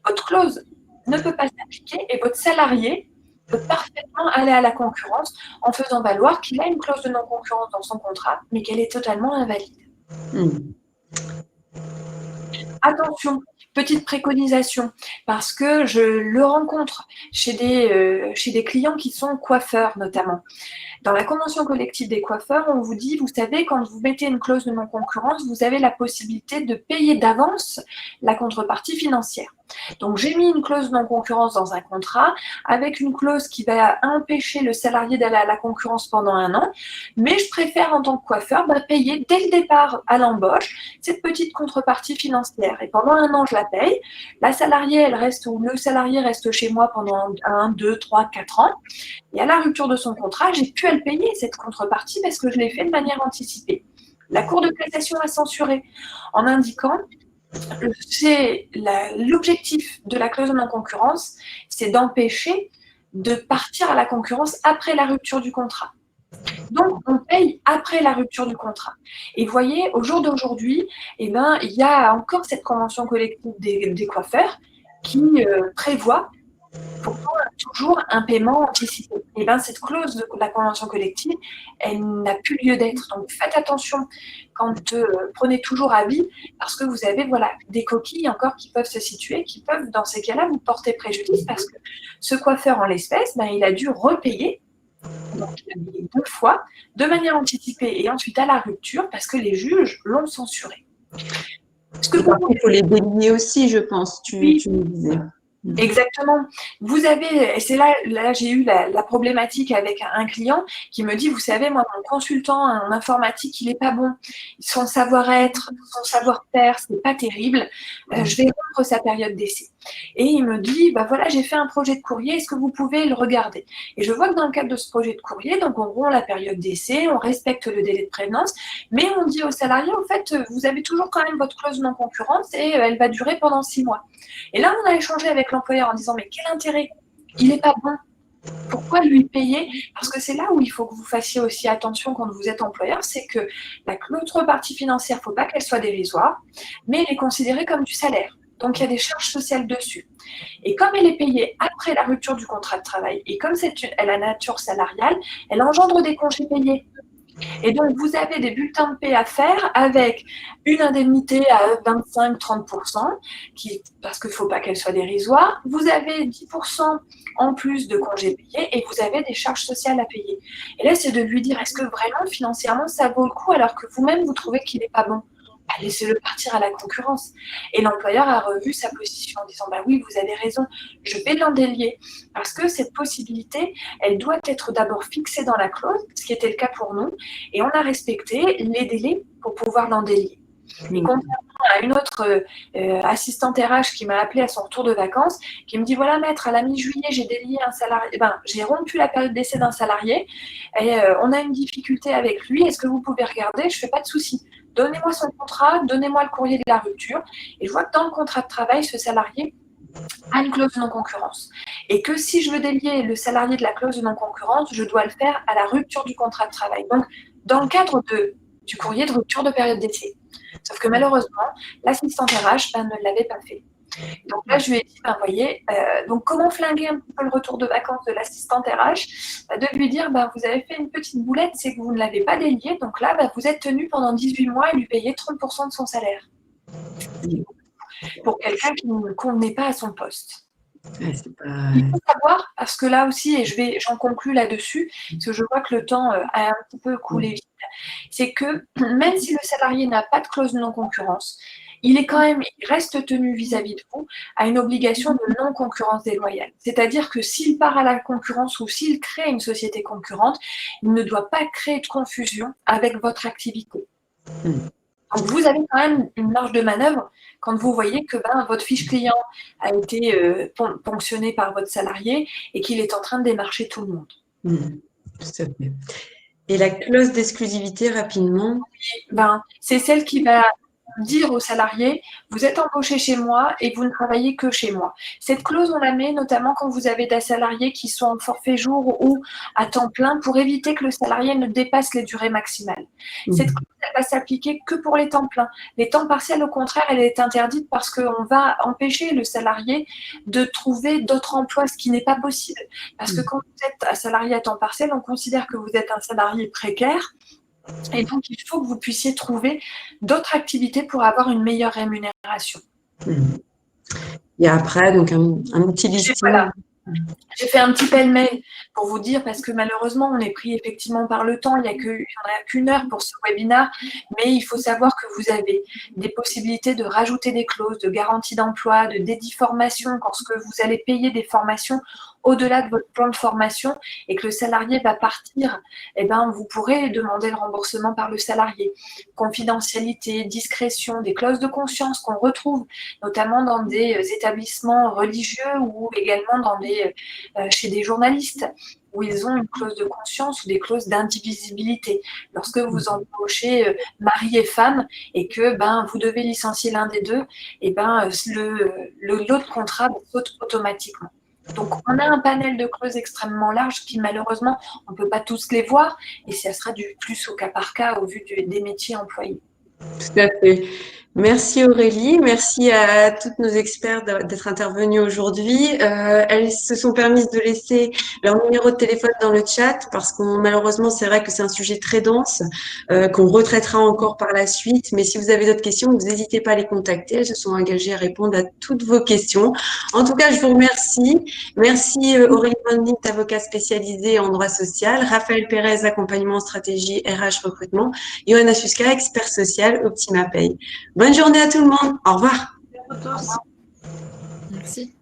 votre clause ne peut pas s'appliquer et votre salarié peut parfaitement aller à la concurrence en faisant valoir qu'il a une clause de non-concurrence dans son contrat, mais qu'elle est totalement invalide. Attention, petite préconisation, parce que je le rencontre chez des clients qui sont coiffeurs notamment. Dans la convention collective des coiffeurs, on vous dit, vous savez, quand vous mettez une clause de non-concurrence, vous avez la possibilité de payer d'avance la contrepartie financière. Donc, j'ai mis une clause de non-concurrence dans un contrat avec une clause qui va empêcher le salarié d'aller à la concurrence pendant 1 an, mais je préfère en tant que coiffeur payer dès le départ à l'embauche cette petite contrepartie financière. Et pendant 1 an, je la paye. La salariée, elle reste, ou le salarié reste chez moi pendant 1, 2, 3, 4 ans. Et à la rupture de son contrat, j'ai pu le payer, cette contrepartie, parce que je l'ai fait de manière anticipée. La Cour de cassation a censuré en indiquant que l'objectif de la clause de non-concurrence, c'est d'empêcher de partir à la concurrence après la rupture du contrat. Donc, on paye après la rupture du contrat. Et vous voyez, au jour d'aujourd'hui, il y a encore cette convention collective des coiffeurs qui prévoit pourtant toujours un paiement anticipé. Et cette clause de la convention collective, elle n'a plus lieu d'être. Donc faites attention quand prenez toujours avis, parce que vous avez des coquilles encore qui peuvent se situer, qui peuvent dans ces cas-là vous porter préjudice, parce que ce coiffeur en l'espèce, il a dû repayer, donc il a payé 2 fois, de manière anticipée et ensuite à la rupture, parce que les juges l'ont censuré. Il faut les délier aussi, je pense, tu me disais. Exactement. Vous avez, et c'est là j'ai eu la problématique avec un client qui me dit, vous savez, moi, mon consultant en informatique, il n'est pas bon. Son savoir-être, son savoir-faire, c'est pas terrible. Je vais rompre sa période d'essai. Et il me dit, voilà, j'ai fait un projet de courrier, est-ce que vous pouvez le regarder? Et je vois que dans le cadre de ce projet de courrier, donc on rompt la période d'essai, on respecte le délai de prévenance, mais on dit aux salariés, en fait, vous avez toujours quand même votre clause de non-concurrence et elle va durer pendant 6 mois. Et là, on a échangé avec l'employeur en disant, mais quel intérêt? Il n'est pas bon. Pourquoi lui payer? Parce que c'est là où il faut que vous fassiez aussi attention quand vous êtes employeur, c'est que la contrepartie financière, il ne faut pas qu'elle soit dérisoire, mais elle est considérée comme du salaire. Donc, il y a des charges sociales dessus. Et comme elle est payée après la rupture du contrat de travail, et comme elle a nature salariale, elle engendre des congés payés. Et donc, vous avez des bulletins de paie à faire avec une indemnité à 25-30%, parce qu'il ne faut pas qu'elle soit dérisoire. Vous avez 10% en plus de congés payés et vous avez des charges sociales à payer. Et là, c'est de lui dire, est-ce que vraiment, financièrement, ça vaut le coup alors que vous-même, vous trouvez qu'il n'est pas bon? Laissez-le partir à la concurrence. Et l'employeur a revu sa position en disant, bah oui, vous avez raison, je vais l'endélier. Parce que cette possibilité, elle doit être d'abord fixée dans la clause, ce qui était le cas pour nous, et on a respecté les délais pour pouvoir l'endélier. Et contrairement à une autre assistante RH qui m'a appelée à son retour de vacances, qui me dit, voilà maître, à la mi-juillet, j'ai délié un salarié, j'ai rompu la période d'essai d'un salarié, et on a une difficulté avec lui, est-ce que vous pouvez regarder? Je ne fais pas de souci. Donnez-moi son contrat, donnez-moi le courrier de la rupture. Et je vois que dans le contrat de travail, ce salarié a une clause de non-concurrence. Et que si je veux délier le salarié de la clause de non-concurrence, je dois le faire à la rupture du contrat de travail. Donc, dans le cadre du courrier de rupture de période d'essai. Sauf que malheureusement, l'assistante RH ne l'avait pas fait. Donc là, je lui ai dit, voyez, donc comment flinguer un petit peu le retour de vacances de l'assistante RH, de lui dire, vous avez fait une petite boulette, c'est que vous ne l'avez pas délié, donc là, vous êtes tenu pendant 18 mois et lui payer 30% de son salaire. Pour quelqu'un qui ne convenait pas à son poste. Il faut savoir, parce que là aussi, et j'en conclus là-dessus, parce que je vois que le temps a un petit peu coulé vite, c'est que même si le salarié n'a pas de clause de non-concurrence, il reste tenu vis-à-vis de vous à une obligation de non-concurrence déloyale. C'est-à-dire que s'il part à la concurrence ou s'il crée une société concurrente, il ne doit pas créer de confusion avec votre activité. Donc, vous avez quand même une marge de manœuvre quand vous voyez que votre fiche client a été ponctionnée par votre salarié et qu'il est en train de démarcher tout le monde. Tout à fait. Et la clause d'exclusivité, rapidement? C'est celle qui va dire aux salariés, vous êtes embauché chez moi et vous ne travaillez que chez moi. Cette clause, on la met notamment quand vous avez des salariés qui sont en forfait jour ou à temps plein pour éviter que le salarié ne dépasse les durées maximales. Cette clause, elle va s'appliquer que pour les temps pleins. Les temps partiels, au contraire, elle est interdite parce qu'on va empêcher le salarié de trouver d'autres emplois, ce qui n'est pas possible. Parce que quand vous êtes un salarié à temps partiel, on considère que vous êtes un salarié précaire. Et donc, il faut que vous puissiez trouver d'autres activités pour avoir une meilleure rémunération. Et après, donc un petit listing. Voilà. J'ai fait un petit pêle-mêle pour vous dire, parce que malheureusement, on est pris effectivement par le temps. Il n'y en a qu'une heure pour ce webinaire, mais il faut savoir que vous avez des possibilités de rajouter des clauses de garantie d'emploi, de dédit formation, quand vous allez payer des formations au-delà de votre plan de formation et que le salarié va partir, vous pourrez demander le remboursement par le salarié. Confidentialité, discrétion, des clauses de conscience qu'on retrouve notamment dans des établissements religieux ou également chez des journalistes où ils ont une clause de conscience ou des clauses d'indivisibilité. Lorsque vous embauchez mari et femme et que vous devez licencier l'un des deux, l'autre contrat saute automatiquement. Donc, on a un panel de clauses extrêmement large qui, malheureusement, on ne peut pas tous les voir et ça sera du plus au cas par cas au vu des métiers employés. Tout à fait. Merci Aurélie, merci à toutes nos experts d'être intervenues aujourd'hui. Elles se sont permises de laisser leur numéro de téléphone dans le chat parce que malheureusement c'est vrai que c'est un sujet très dense qu'on retraitera encore par la suite. Mais si vous avez d'autres questions, vous n'hésitez pas à les contacter. Elles se sont engagées à répondre à toutes vos questions. En tout cas, je vous remercie. Merci Aurélie Van Lint, avocat spécialisé en droit social, Raphaël Pérez, accompagnement en stratégie RH recrutement, Johanna Suska, expert social, Optima Pay. Bonne journée à tout le monde. Au revoir. Merci.